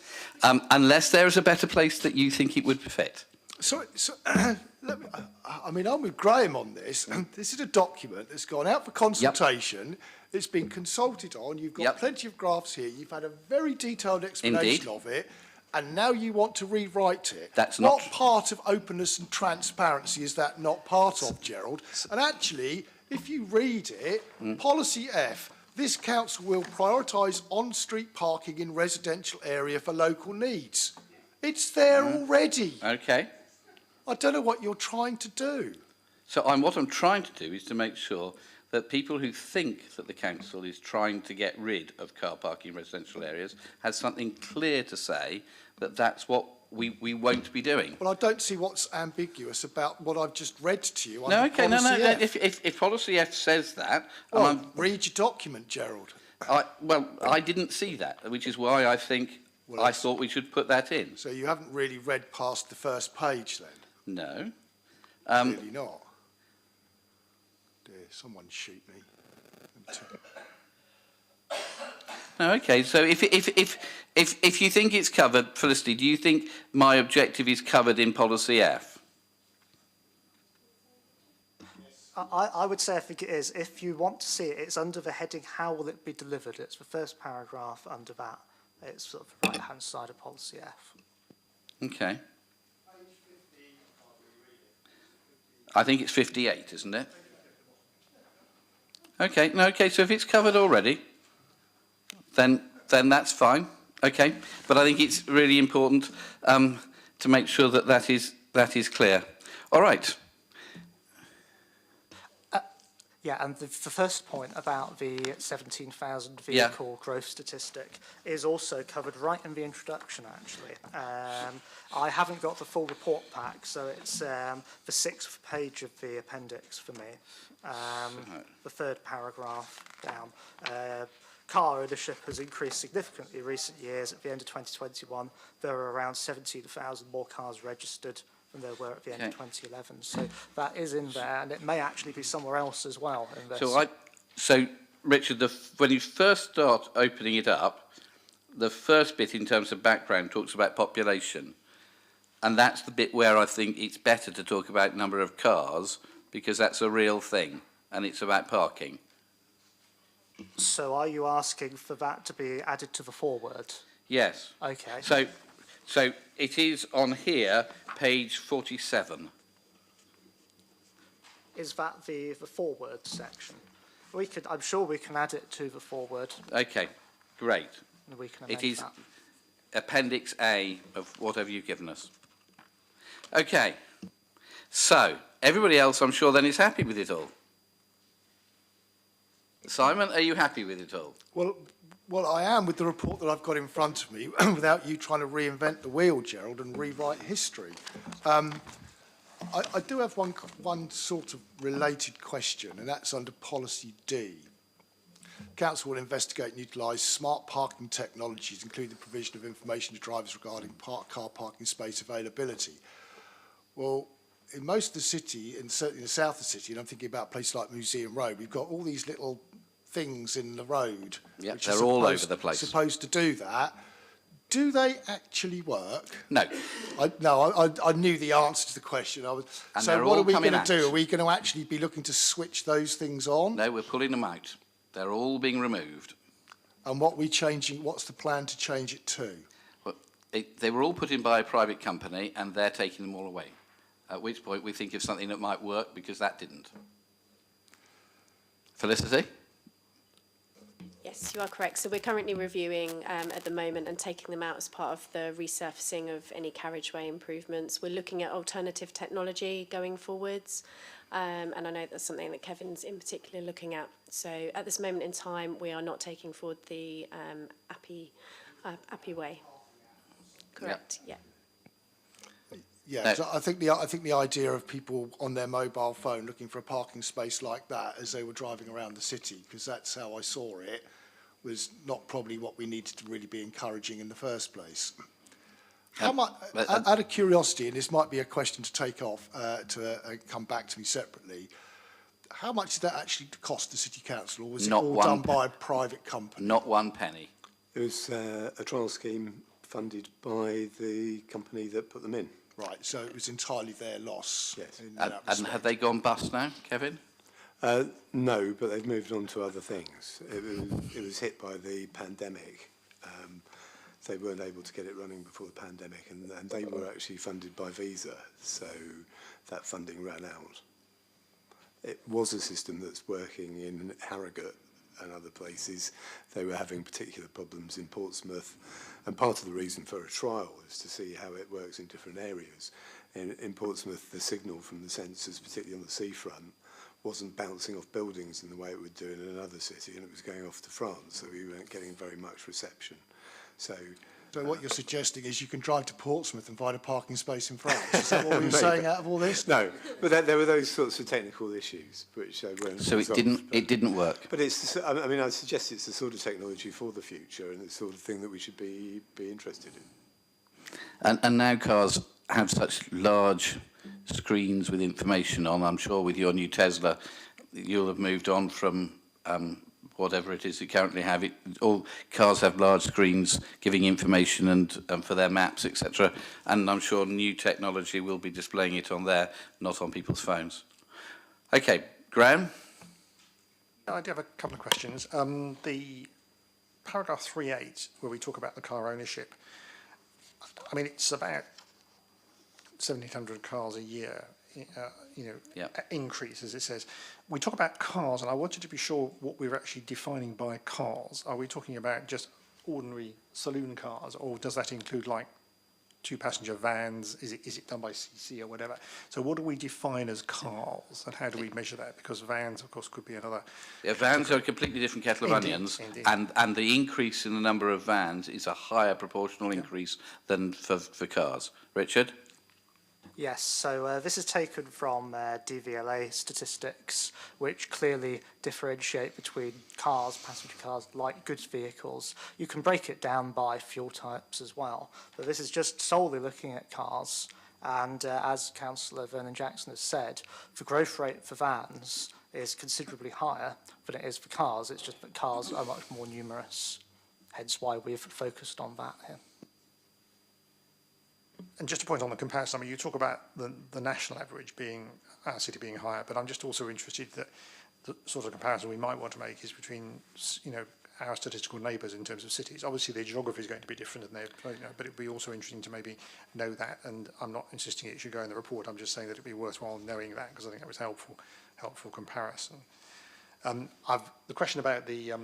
Unless there is a better place that you think it would fit. So I mean, I'm with Graham on this. This is a document that's gone out for consultation. It's been consulted on. You've got plenty of graphs here. You've had a very detailed explanation of it. And now you want to rewrite it. That's not part of openness and transparency. Is that not part of, Gerald? And actually, if you read it, policy F, this council will prioritise on-street parking in residential area for local needs. It's there already. Okay. I don't know what you're trying to do. So what I'm trying to do is to make sure that people who think that the council is trying to get rid of car parking in residential areas has something clear to say that that's what we won't be doing. Well, I don't see what's ambiguous about what I've just read to you. No, under okay, no. Policy F. If Policy F says that, Well, read your document, Gerald. I didn't see that, which is why I think I thought we should put that in. So you haven't really read past the first page then? No. Really not. Dear, someone shoot me. No, okay. So if you think it's covered, Felicity, do you think my objective is covered in Policy F? I would say I think it is. If you want to see it, it's under the heading, how will it be delivered? It's the first paragraph under that. It's sort of the right-hand side of Policy F. Okay. I think it's 58, isn't it? Okay, no, okay, so if it's covered already, then that's fine. Okay, but I think it's really important to make sure that that is clear. All right. Yeah, and the first point about the 17,000 vehicle growth statistic is also covered right in the introduction, actually. I haven't got the full report pack, so it's the 6th page of the appendix for me, the 3rd paragraph down. Car ownership has increased significantly in recent years. At the end of 2021, there were around 17,000 more cars registered than there were at the end of 2011. So that is in there, and it may actually be somewhere else as well. In this. So Richard, when you first start opening it up, the first bit in terms of background talks about population, and that's the bit where I think it's better to talk about number of cars, because that's a real thing, and it's about parking. So are you asking for that to be added to the foreword? Yes. Okay. So it is on here, page 47. Is that the foreword section? I'm sure we can add it to the foreword. Okay, great. And we can It amend is that. Appendix A of whatever you've given us. Okay, so everybody else, I'm sure, then is happy with it all. Simon, are you happy with it all? Well, I am with the report that I've got in front of me, without you trying to reinvent the wheel, Gerald, and rewrite history. I do have one sort of related question, and that's under Policy D. Council will investigate and utilise smart parking technologies, including the provision of information to drivers regarding car parking space availability. Well, in most of the city, and certainly in the south of the city, and I'm thinking about places like Museum Road, we've got all these little things in the road. Yeah, which they're all over the place. Supposed to do that. Do they actually work? No. I knew the answer to the question. And so they're what all are we coming going to do? out. Are we going to actually be looking to switch those things on? No, we're pulling them out. They're all being removed. And what we changing? What's the plan to change it to? Well, they were all put in by a private company, and they're taking them all away. At which point we think of something that might work, because that didn't. Felicity? Yes, you are correct. So we're currently reviewing at the moment and taking them out as part of the resurfacing of any carriageway improvements. We're looking at alternative technology going forwards, and I know that's something that Kevin's in particular looking at. So at this moment in time, we are not taking forward the Appy Way. Correct, yeah. Yeah, so I think the idea of people on their mobile phone looking for a parking space like that as they were driving around the city, because that's how I saw it, was not probably what we needed to really be encouraging in the first place. How much, out of curiosity, and this might be a question to take off to come back to me separately, how much did that actually cost the City Council, or was it all done by a private company? Not one penny. It was a trial scheme funded by the company that put them in. Right, so it was entirely their loss. Yes. And have they gone bust now, Kevin? No, but they've moved on to other things. It was hit by the pandemic. They weren't able to get it running before the pandemic, and they were actually funded by Visa, so that funding ran out. It was a system that's working in Harrogate and other places. They were having particular problems in Portsmouth, and part of the reason for a trial was to see how it works in different areas. In Portsmouth, the signal from the sensors, particularly on the seafront, wasn't bouncing off buildings in the way it would do in another city, and it was going off to France, so we weren't getting very much reception. So what you're suggesting is you can drive to Portsmouth and find a parking space in France. Is that what you're saying out of all this? No, but there were those sorts of technical issues which weren't. So it didn't work. But it's. I mean, I suggest it's the sort of technology for the future, and it's the sort of thing that we should be interested in. And now cars have such large screens with information on. I'm sure with your new Tesla, you'll have moved on from whatever it is you currently have. All cars have large screens giving information and for their maps, etc. And I'm sure new technology will be displaying it on there, not on people's phones. Okay, Graham? I do have a couple of questions. The paragraph 3.8, where we talk about the car ownership, I mean, it's about 1,700 cars a year, increase, as it says. We talk about cars, and I wanted to be sure what we're actually defining by cars. Are we talking about just ordinary saloon cars, or does that include like 2-passenger vans? Is it done by CC or whatever? So what do we define as cars, and how do we measure that? Because vans, of course, could be another... Yeah, vans are a completely different kettle of onions, indeed. And the increase in the number of vans is a higher proportional increase than for cars. Richard? Yes, so this is taken from DVLA statistics, which clearly differentiate between cars, passenger cars, light goods vehicles. You can break it down by fuel types as well, but this is just solely looking at cars. And as Councillor Vernon Jackson has said, the growth rate for vans is considerably higher than it is for cars. It's just that cars are much more numerous, hence why we've focused on that here. And just a point on the comparison, I mean, you talk about the national average being, our city being higher, but I'm just also interested that the sort of comparison we might want to make is between, our statistical neighbours in terms of cities. Obviously, their geography is going to be different, but it'd be also interesting to maybe know that, and I'm not insisting it should go in the report, I'm just saying that it'd be worthwhile knowing that, because I think that was helpful comparison. The question about the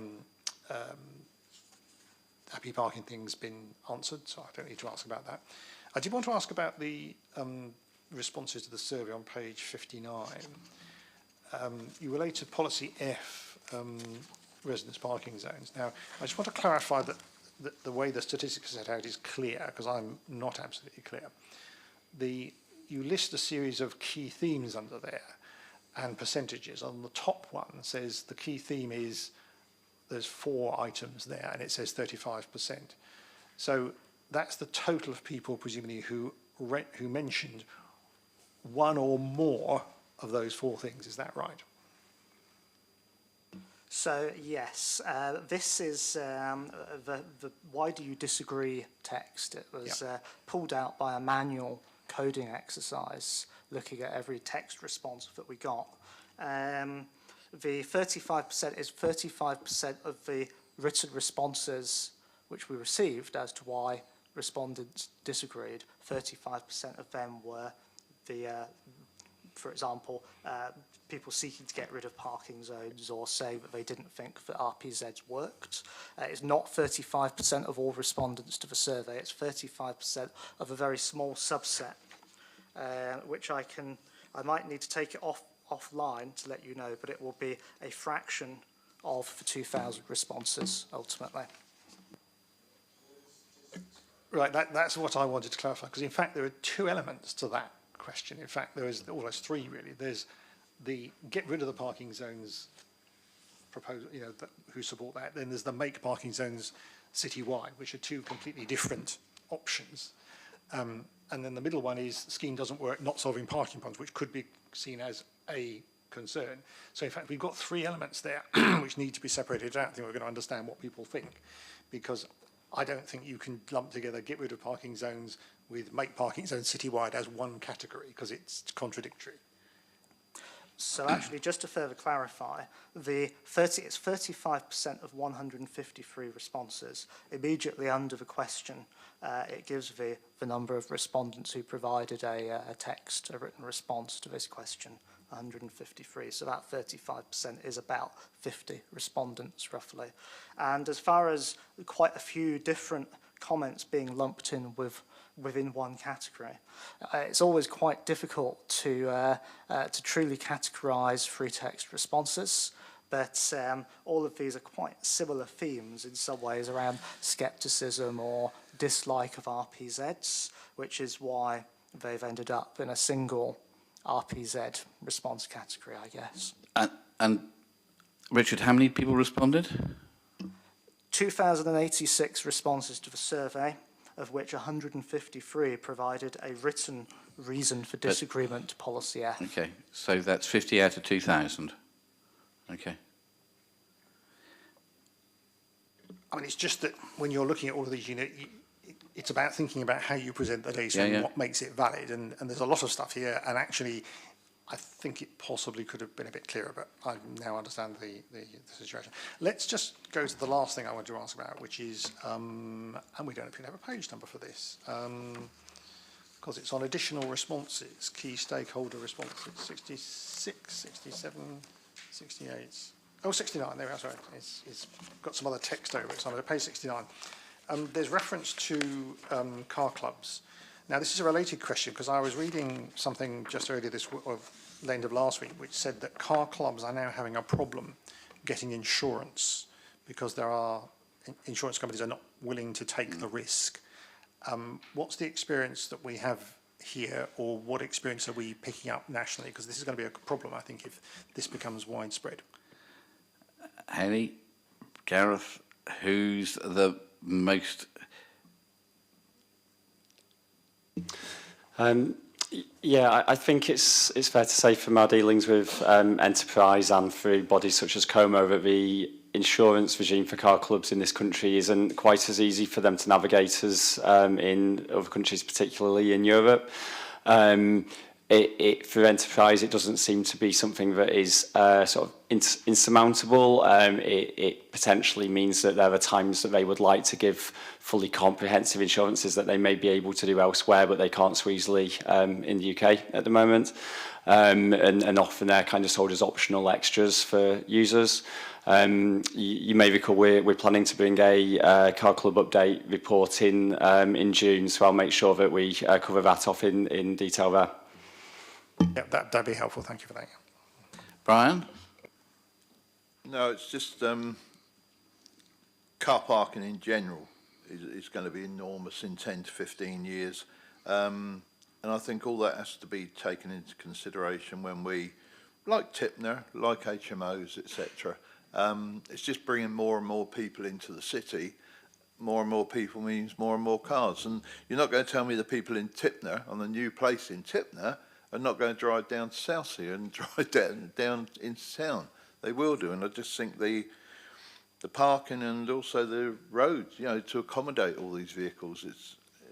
happy parking thing's been answered, so I don't need to ask about that. I did want to ask about the responses to the survey on page 59. You relate to policy F, residence parking zones. Now, I just want to clarify that the way the statistics are set out is clear, because I'm not absolutely clear. You list a series of key themes under there and percentages. On the top one says the key theme is, there's 4 items there, and it says 35%. So that's the total of people, presumably, who mentioned one or more of those 4 things. Is that right? So, yes, this is the why do you disagree text. It was pulled out by a manual coding exercise, looking at every text response that we got. The 35% is 35% of the written responses which we received as to why respondents disagreed. 35% of them were for example, people seeking to get rid of parking zones or saying that they didn't think that RPZs worked. It's not 35% of all respondents to the survey, it's 35% of a very small subset, which I might need to take it offline to let you know, but it will be a fraction of the 2,000 responses ultimately. Right, that's what I wanted to clarify, because in fact there are two elements to that question. In fact, there is almost three really. There's the get rid of the parking zones proposal, you know, who support that. Then there's the make parking zones citywide, which are two completely different options. And then the middle one is the scheme doesn't work, not solving parking problems, which could be seen as a concern. So in fact, we've got three elements there which need to be separated out. I think we're going to understand what people think, because I don't think you can lump together get rid of parking zones with make parking zones citywide as one category, because it's contradictory. So actually, just to further clarify, it's 35% of 153 responses. Immediately under the question, it gives the number of respondents who provided a written response to this question, 153. So that 35% is about 50 respondents, roughly. And as far as quite a few different comments being lumped in within one category, it's always quite difficult to truly categorise free text responses. But all of these are quite similar themes in some ways around scepticism or dislike of RPZs, which is why they've ended up in a single RPZ response category, I guess. And Richard, how many people responded? 2,086 responses to the survey, of which 153 provided a written reason for disagreement to policy F. Okay, so that's 50 out of 2,000. Okay. I mean, it's just that when you're looking at all of these, you know, it's about thinking about how you present the data and what makes it valid. And there's a lot of stuff here. And actually, I think it possibly could have been a bit clearer, but I now understand the situation. Let's just go to the last thing I want to ask about, which is, and we don't appear to have a page number for this, because it's on additional responses, key stakeholder responses, 66, 67, 68. Oh, 69, there we are, sorry. It's got some other text over it, so I'm on page 69. There's reference to car clubs. Now, this is a related question, because I was reading something just earlier the end of last week, which said that car clubs are now having a problem getting insurance, because there are insurance companies are not willing to take the risk. What's the experience that we have here, or what experience are we picking up nationally? Because this is going to be a problem, I think, if this becomes widespread. Haley, Gareth, who's the most... Yeah, I think it's fair to say from our dealings with enterprise and through bodies such as Como that the insurance regime for car clubs in this country isn't quite as easy for them to navigate as in other countries, particularly in Europe. For enterprise, it doesn't seem to be something that is sort of insurmountable. It potentially means that there are times that they would like to give fully comprehensive insurances that they may be able to do elsewhere, but they can't so easily in the UK at the moment. And often they're kind of sold as optional extras for users. You may recall we're planning to bring a car club update report in June, so I'll make sure that we cover that off in detail there. Yeah, that'd be helpful. Thank you for that. Brian? No, it's just car parking in general is going to be enormous in 10 to 15 years. And I think all that has to be taken into consideration when we, like Tipner, like HMOs, etc. It's just bringing more and more people into the city. More and more people means more and more cars. And you're not going to tell me the people in Tipner, on the new place in Tipner, are not going to drive down to Southsea and drive down into town. They will do, and I just think the parking and also the roads, you know, to accommodate all these vehicles,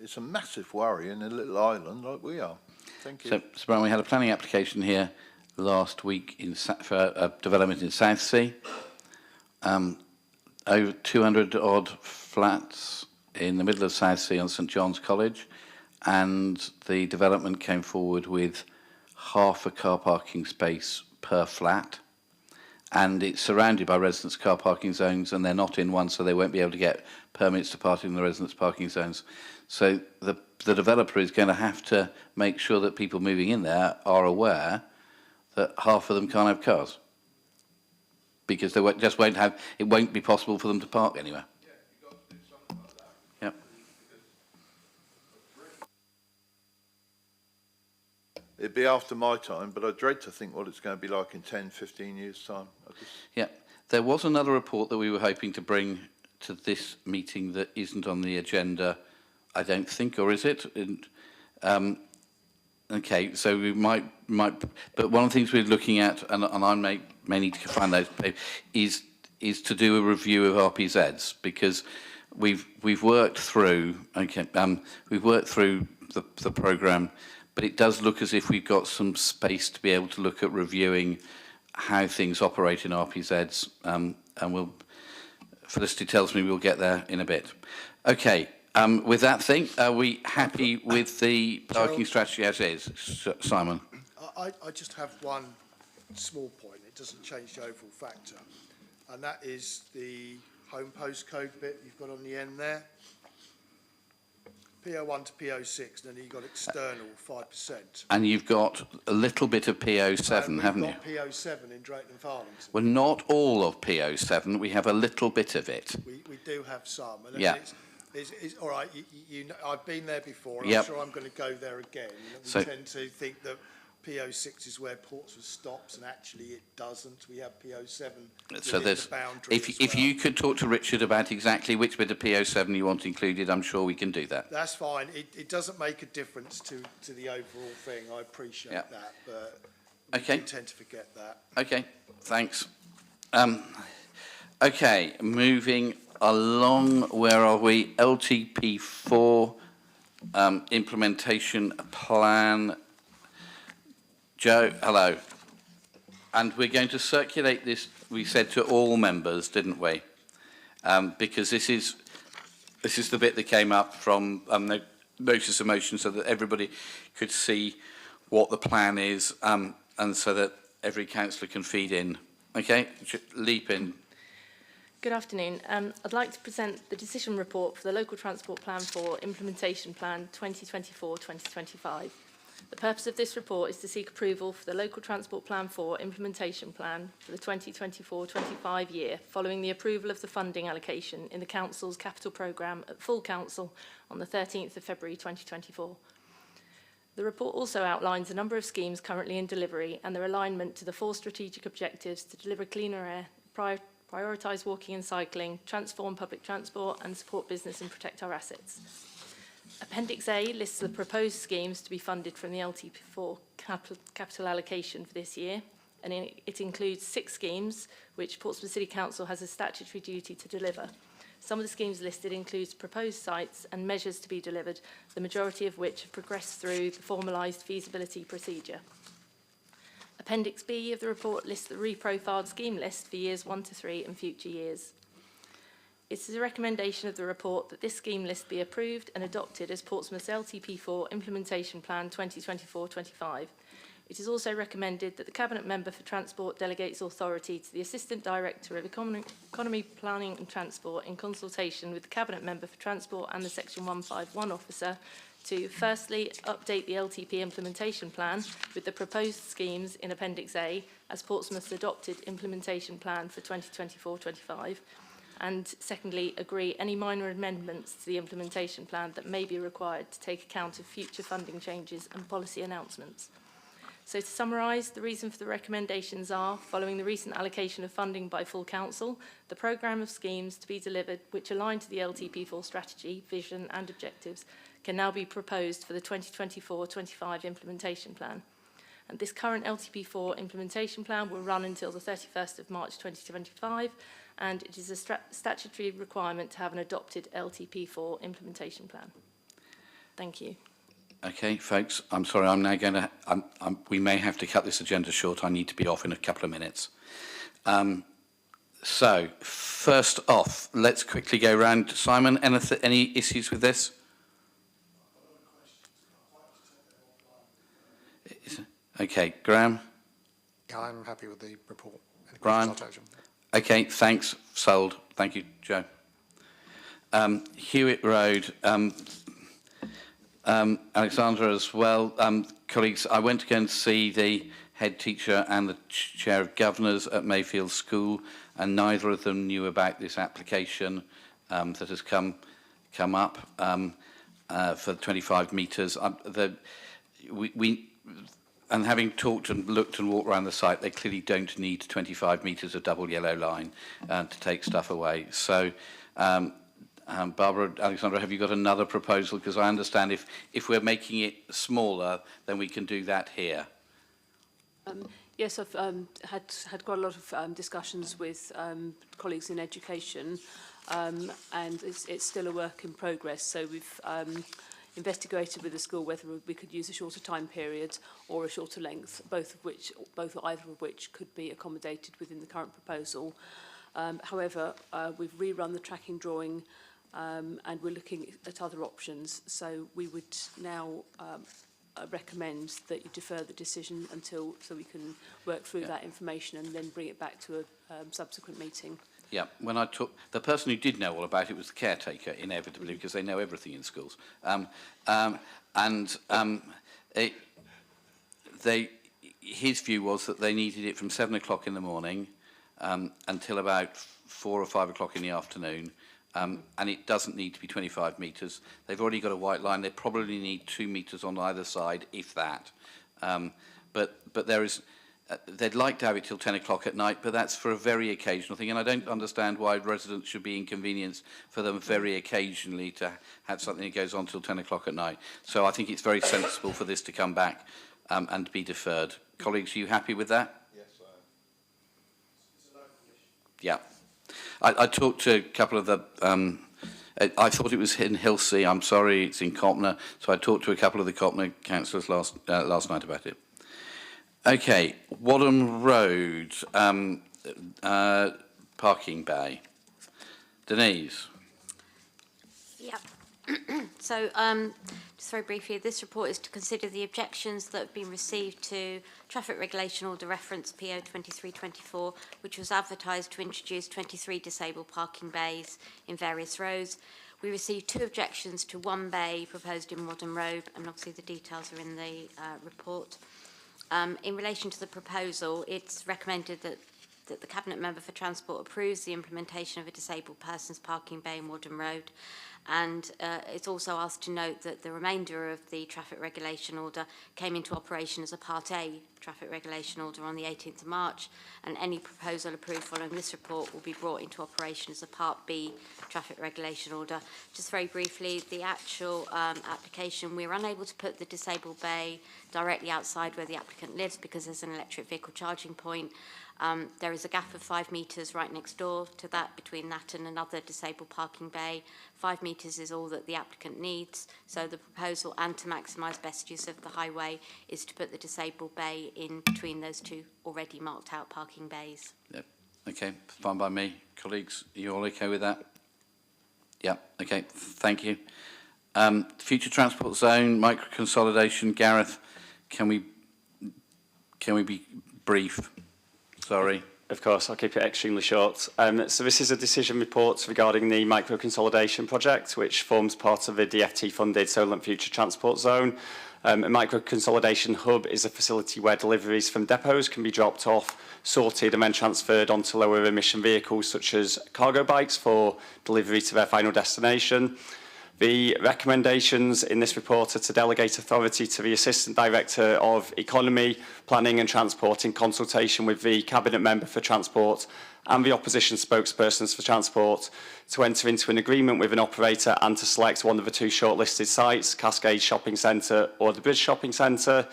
it's a massive worry in a little island like we are. Thank you. So Brian, we had a planning application here last week for a development in Southsea. Over 200 odd flats in the middle of Southsea on St John's College. And the development came forward with half a car parking space per flat, and it's surrounded by residents' car parking zones, and they're not in one, so they won't be able to get permits to park in the residents' parking zones. So the developer is going to have to make sure that people moving in there are aware that half of them can't have cars, because they just won't have. It won't be possible for them to park anywhere. it'd be after my time, but I dread to think what it's going to be like in 10, 15 years' time. Yeah, there was another report that we were hoping to bring to this meeting that isn't on the agenda, I don't think, or is it? Okay, so we might, but one of the things we're looking at, and I may need to find those, is to do a review of RPZs, because we've worked through, we've worked through the programme, but it does look as if we've got some space to be able to look at reviewing how things operate in RPZs, and Felicity tells me we'll get there in a bit. Okay. With that thing, are we happy with the parking strategy as is, Simon? I just have one small point. It doesn't change the overall factor, and that is the home postcode bit you've got on the end there. PO1 to PO6, and then you've got external 5%. And you've got a little bit of PO7, haven't you? We've got PO7 in Drayton and Farlington. Well, not all of PO7. We have a little bit of it. We do have some. And yeah. It's all right. You know, I've been there before. And yep. I'm sure I'm going to go there again. We tend to think that PO6 is where Portsmouth stops, and actually it doesn't. We have PO7. So there's, if you could talk to Richard about exactly which bit of PO7 you want included, I'm sure we can do that. That's fine. It doesn't make a difference to the overall thing. I appreciate that, but we tend to forget that. Okay, thanks. Okay, moving along, where are we? LTP4 implementation plan. Joe, hello. And we're going to circulate this, we said, to all members, didn't we? Because this is the bit that came up from the notice of motion, so that everybody could see what the plan is, and so that every councillor can feed in. Okay, leap in. Good afternoon. I'd like to present the decision report for the Local Transport Plan 4 Implementation Plan 2024-2025. The purpose of this report is to seek approval for the Local Transport Plan 4 Implementation Plan for the 2024-25 year, following the approval of the funding allocation in the Council's capital programme at full council on the 13th of February 2024. The report also outlines a number of schemes currently in delivery and their alignment to the 4 strategic objectives to deliver cleaner air, prioritise walking and cycling, transform public transport and support business and protect our assets. Appendix A lists the proposed schemes to be funded from the LTP4 capital allocation for this year, and it includes 6 schemes which Portsmouth City Council has a statutory duty to deliver. Some of the schemes listed include proposed sites and measures to be delivered, the majority of which have progressed through the formalised feasibility procedure. Appendix B of the report lists the reprofiled scheme list for years 1 to 3 and future years. It is a recommendation of the report that this scheme list be approved and adopted as Portsmouth's LTP4 Implementation Plan 2024-25. It is also recommended that the Cabinet Member for Transport delegates authority to the Assistant Director of Economy, Planning and Transport in consultation with the Cabinet Member for Transport and the Section 151 Officer to, firstly, update the LTP Implementation Plan with the proposed schemes in Appendix A as Portsmouth's adopted Implementation Plan for 2024-25, and secondly, agree any minor amendments to the implementation plan that may be required to take account of future funding changes and policy announcements. So to summarise, the reason for the recommendations are, following the recent allocation of funding by full council, the programme of schemes to be delivered which align to the LTP4 strategy, vision and objectives can now be proposed for the 2024-25 implementation plan. And this current LTP4 implementation plan will run until the 31st of March 2025, and it is a statutory requirement to have an adopted LTP4 implementation plan. Thank you. Okay, folks, I'm sorry, I'm now going to, we may have to cut this agenda short. I need to be off in a couple of minutes. So, first off, let's quickly go round. Simon, any issues with this? Okay, Graham? I'm happy with the report. Brian? Okay, thanks. Sold. Thank you, Joe. Hewitt Road. Alexandra as well. Colleagues, I went to go and see the head teacher and the chair of governors at Mayfield School, and neither of them knew about this application that has come up for 25 metres. and having talked and looked and walked around the site, they clearly don't need 25 metres of double yellow line to take stuff away. So, Barbara, Alexandra, have you got another proposal? Because I understand if we're making it smaller, then we can do that here. Yes, I've had quite a lot of discussions with colleagues in education, and it's still a work in progress. So we've investigated with the school whether we could use a shorter time period or a shorter length, either of which could be accommodated within the current proposal. However, we've rerun the tracking drawing, and we're looking at other options. So we would now recommend that you defer the decision so we can work through that information and then bring it back to a subsequent meeting. Yeah, when I took the person who did know all about it was the caretaker, inevitably, because they know everything in schools. His view was that they needed it from 7 o'clock in the morning until about 4 or 5 o'clock in the afternoon. And it doesn't need to be 25 metres. They've already got a white line. They probably need 2 metres on either side, if that. But there is, they'd like to have it till 10 o'clock at night, but that's for a very occasional thing. And I don't understand why residents should be inconvenienced for them very occasionally to have something that goes on till 10 o'clock at night. So I think it's very sensible for this to come back and be deferred. Colleagues, are you happy with that? Yes, I am. Yeah. I talked to a couple of the, I thought it was in Hilsea, I'm sorry, it's in Copner, so I talked to a couple of the Copner councillors last night about it. Okay, Wadham Road, parking bay. Denise. Yep. So, just very briefly, this report is to consider the objections that have been received to Traffic Regulation Order Reference PO 2324, which was advertised to introduce 23 disabled parking bays in various roads. We received 2 objections to 1 bay proposed in Wadham Road, and obviously the details are in the report. In relation to the proposal, it's recommended that the Cabinet Member for Transport approves the implementation of a disabled persons parking bay in Wadham Road. And it's also asked to note that the remainder of the traffic regulation order came into operation as a Part A traffic regulation order on the 18th of March, and any proposal approved following this report will be brought into operation as a Part B traffic regulation order. Just very briefly, the actual application, we're unable to put the disabled bay directly outside where the applicant lives because there's an electric vehicle charging point. There is a gap of 5 metres right next door to that, between that and another disabled parking bay. 5 metres is all that the applicant needs. So the proposal, and to maximise best use of the highway, is to put the disabled bay in between those 2 already marked out parking bays. Yep. Okay, fine by me. Colleagues, are you all okay with that? Yeah, okay, thank you. Future transport zone, micro consolidation. Gareth, can we be brief? Sorry. Of course, I'll keep it extremely short. So this is a decision report regarding the micro-consolidation project, which forms part of the DFT-funded Solent Future Transport Zone. A micro-consolidation hub is a facility where deliveries from depots can be dropped off, sorted and then transferred onto lower emission vehicles such as cargo bikes for delivery to their final destination. The recommendations in this report are to delegate authority to the Assistant Director of Economy, Planning and Transport in consultation with the Cabinet Member for Transport and the opposition spokespersons for transport to enter into an agreement with an operator and to select one of the 2 shortlisted sites, Cascade Shopping Centre or the Bridge Shopping Centre.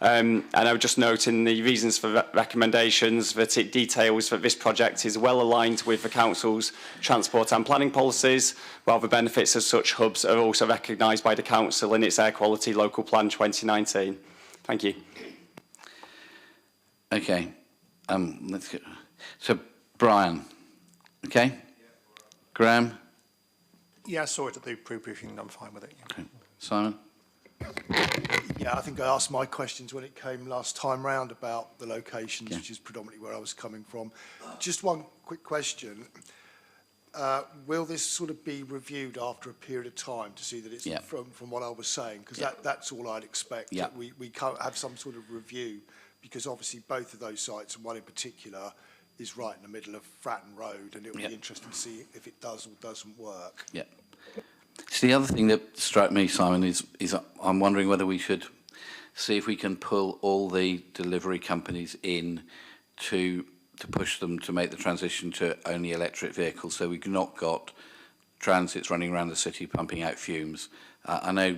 And I would just note in the reasons for recommendations that it details that this project is well aligned with the Council's transport and planning policies, while the benefits of such hubs are also recognised by the Council in its Air Quality Local Plan 2019. Thank you. Okay. Let's go. So, Brian. Okay? Graham? Yeah, I saw it at the pre-briefing and I'm fine with it. Yeah. Okay. Simon? Yeah, I think I asked my questions when it came last time round about the locations, which is predominantly where I was coming from. Just one quick question. Will this sort of be reviewed after a period of time to see that it's from what I was saying? Because that's all I'd expect. Yeah. That we can't have some sort of review, because obviously both of those sites, and one in particular, is right in the middle of Fratton Road, and it'll be interesting to see if it does or doesn't work. Yeah. So the other thing that struck me, Simon, is I'm wondering whether we should see if we can pull all the delivery companies in to push them to make the transition to only electric vehicles, so we've not got transits running around the city pumping out fumes. I know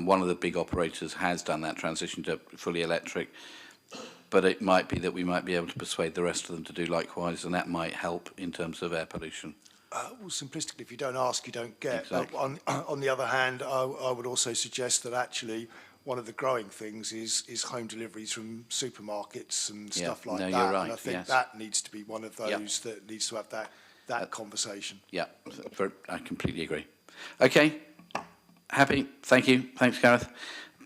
one of the big operators has done that transition to fully electric, but it might be that we might be able to persuade the rest of them to do likewise, and that might help in terms of air pollution. Well, simplistically, if you don't ask, you don't get. Exactly. On the other hand, I would also suggest that actually one of the growing things is home deliveries from supermarkets and stuff like no, that. you're right, And I think yes. that needs to be one of those that needs to have that conversation. Yeah, I completely agree. Okay, happy. Thank you. Thanks, Gareth.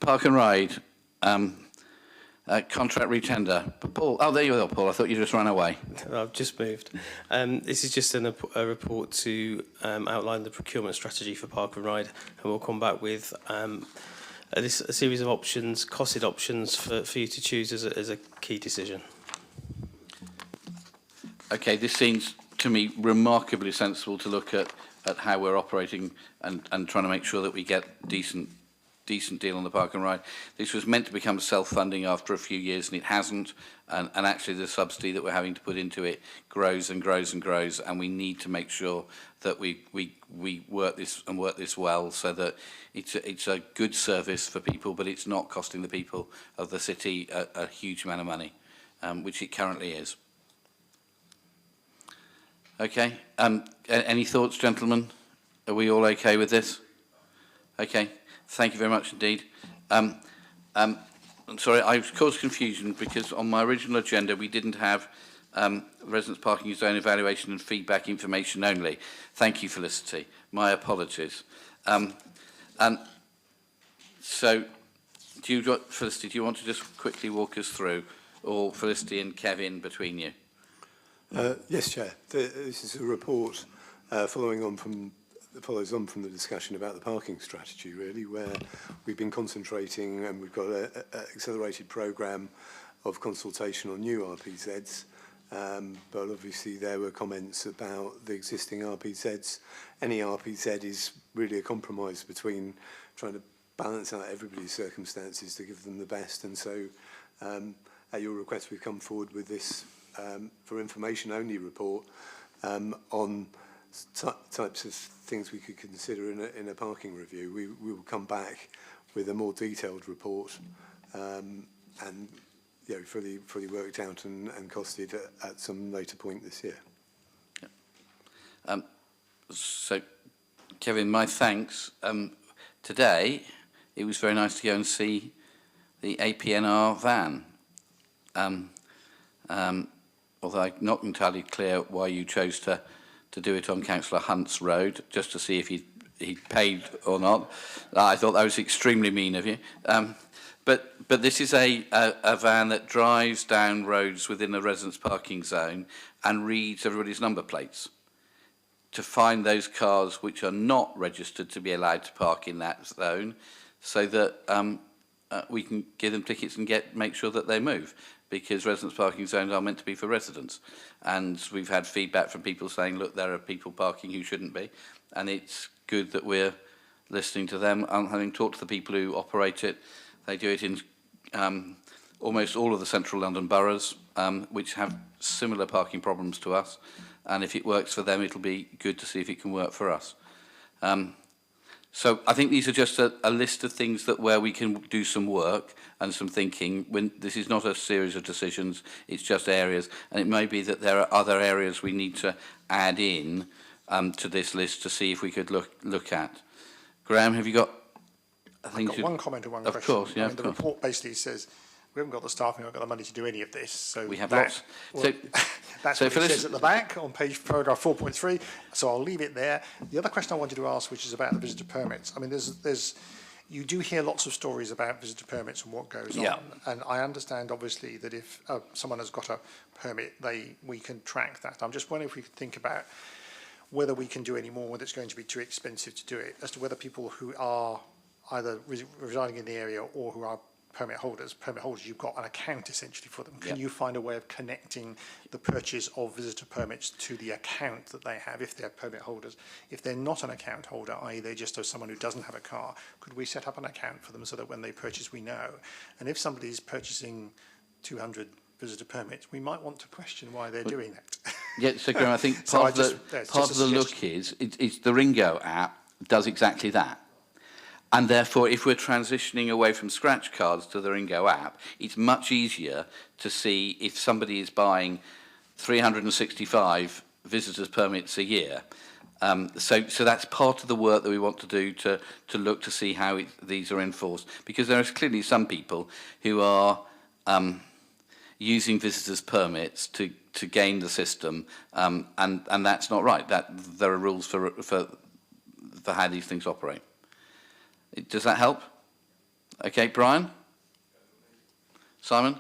Park and Ride, contract retender. Paul, oh, there you are, Paul. I thought you just ran away. I've just moved. This is just a report to outline the procurement strategy for Park and Ride, and we'll come back with a series of options, costed options for you to choose as a key decision. Okay, this seems to me remarkably sensible to look at how we're operating and trying to make sure that we get decent deal on the Park and Ride. This was meant to become self-funding after a few years, and it hasn't. And actually, the subsidy that we're having to put into it grows and grows and grows. And we need to make sure that we work this well, so that it's a good service for people, but it's not costing the people of the city a huge amount of money, which it currently is. Okay. Any thoughts, gentlemen? Are we all okay with this? Okay. Thank you very much indeed. I'm sorry, I've caused confusion because on my original agenda we didn't have residents parking zone evaluation and feedback information only. Thank you, Felicity. My apologies. So, Felicity, do you want to just quickly walk us through, or Felicity and Kevin between you? Yes, Chair. This is a report follows on from the discussion about the parking strategy, really, where we've been concentrating, and we've got an accelerated programme of consultation on new RPZs, but obviously there were comments about the existing RPZs. Any RPZ is really a compromise between trying to balance out everybody's circumstances to give them the best, and so at your request we've come forward with this for information only report on types of things we could consider in a parking review. We will come back with a more detailed report and fully worked out and costed at some later point this year. So, Kevin, my thanks. Today, it was very nice to go and see the APNR van. Although I'm not entirely clear why you chose to do it on Councillor Hunt's road, just to see if he paid or not. I thought that was extremely mean of you. But this is a van that drives down roads within the residence parking zone and reads everybody's number plates to find those cars which are not registered to be allowed to park in that zone, so that we can give them tickets and make sure that they move, because residence parking zones are meant to be for residents. And we've had feedback from people saying, look, there are people parking who shouldn't be, and it's good that we're listening to them. And having talked to the people who operate it, they do it in almost all of the central London boroughs, which have similar parking problems to us. And if it works for them, it'll be good to see if it can work for us. So I think these are just a list of things where we can do some work and some thinking. When this is not a series of decisions, it's just areas. And it may be that there are other areas we need to add in to this list to see if we could look at. Graham, have you got things? I've got one comment and one question. Of course, yeah. The report basically says we haven't got the staff and we haven't got the money to do any of this. So we have lots. Well, that's what it says at the back on paragraph 4.3. So I'll leave it there. The other question I wanted to ask, which is about the visitor permits. I mean, you do hear lots of stories about visitor permits and what goes on. And I understand, obviously, that if someone has got a permit, we can track that. I'm just wondering if we could think about whether we can do any more, whether it's going to be too expensive to do it, as to whether people who are either residing in the area or who are permit holders, you've got an account essentially for them. Can Yep. you find a way of connecting the purchase of visitor permits to the account that they have if they're permit holders? If they're not an account holder, i.e. they're just someone who doesn't have a car, could we set up an account for them so that when they purchase, we know? And if somebody's purchasing 200 visitor permits, we might want to question why they're doing that. Yeah, so Graham, I think So part I of just- the, part of the look is the Ringo app does exactly that. And therefore, if we're transitioning away from scratch cards to the Ringo app, it's much easier to see if somebody is buying 365 visitors permits a year. So that's part of the work that we want to do to look to see how these are enforced. Because there are clearly some people who are using visitors permits to game the system, and that's not right. There are rules for how these things operate. Does that help? Okay, Brian? Simon?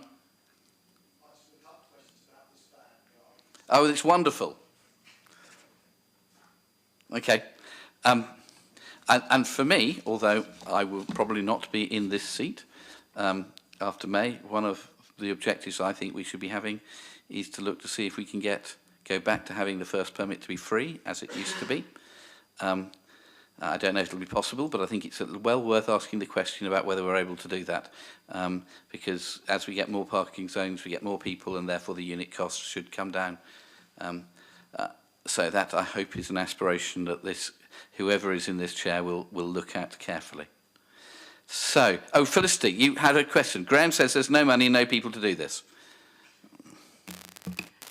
Oh, it's wonderful. Okay. And for me, although I will probably not be in this seat after May, one of the objectives I think we should be having is to look to see if we can go back to having the first permit to be free, as it used to be. I don't know if it'll be possible, but I think it's well worth asking the question about whether we're able to do that, because as we get more parking zones, we get more people, and therefore the unit costs should come down. So that, I hope, is an aspiration that whoever is in this chair will look at carefully. So, Felicity, you had a question. Graham says there's no money, no people to do this.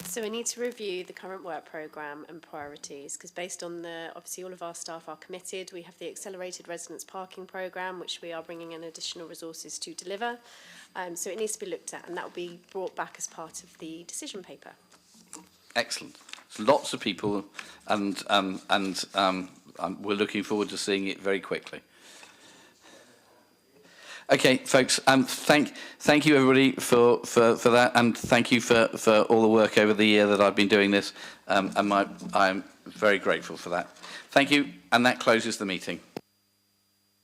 So we need to review the current work programme and priorities, because based on obviously all of our staff are committed. We have the accelerated residence parking programme, which we are bringing in additional resources to deliver. So it needs to be looked at, and that will be brought back as part of the decision paper. Excellent. So lots of people, and we're looking forward to seeing it very quickly. Okay, folks, thank you everybody for that, and thank you for all the work over the year that I've been doing this, and I'm very grateful for that. Thank you, and that closes the meeting.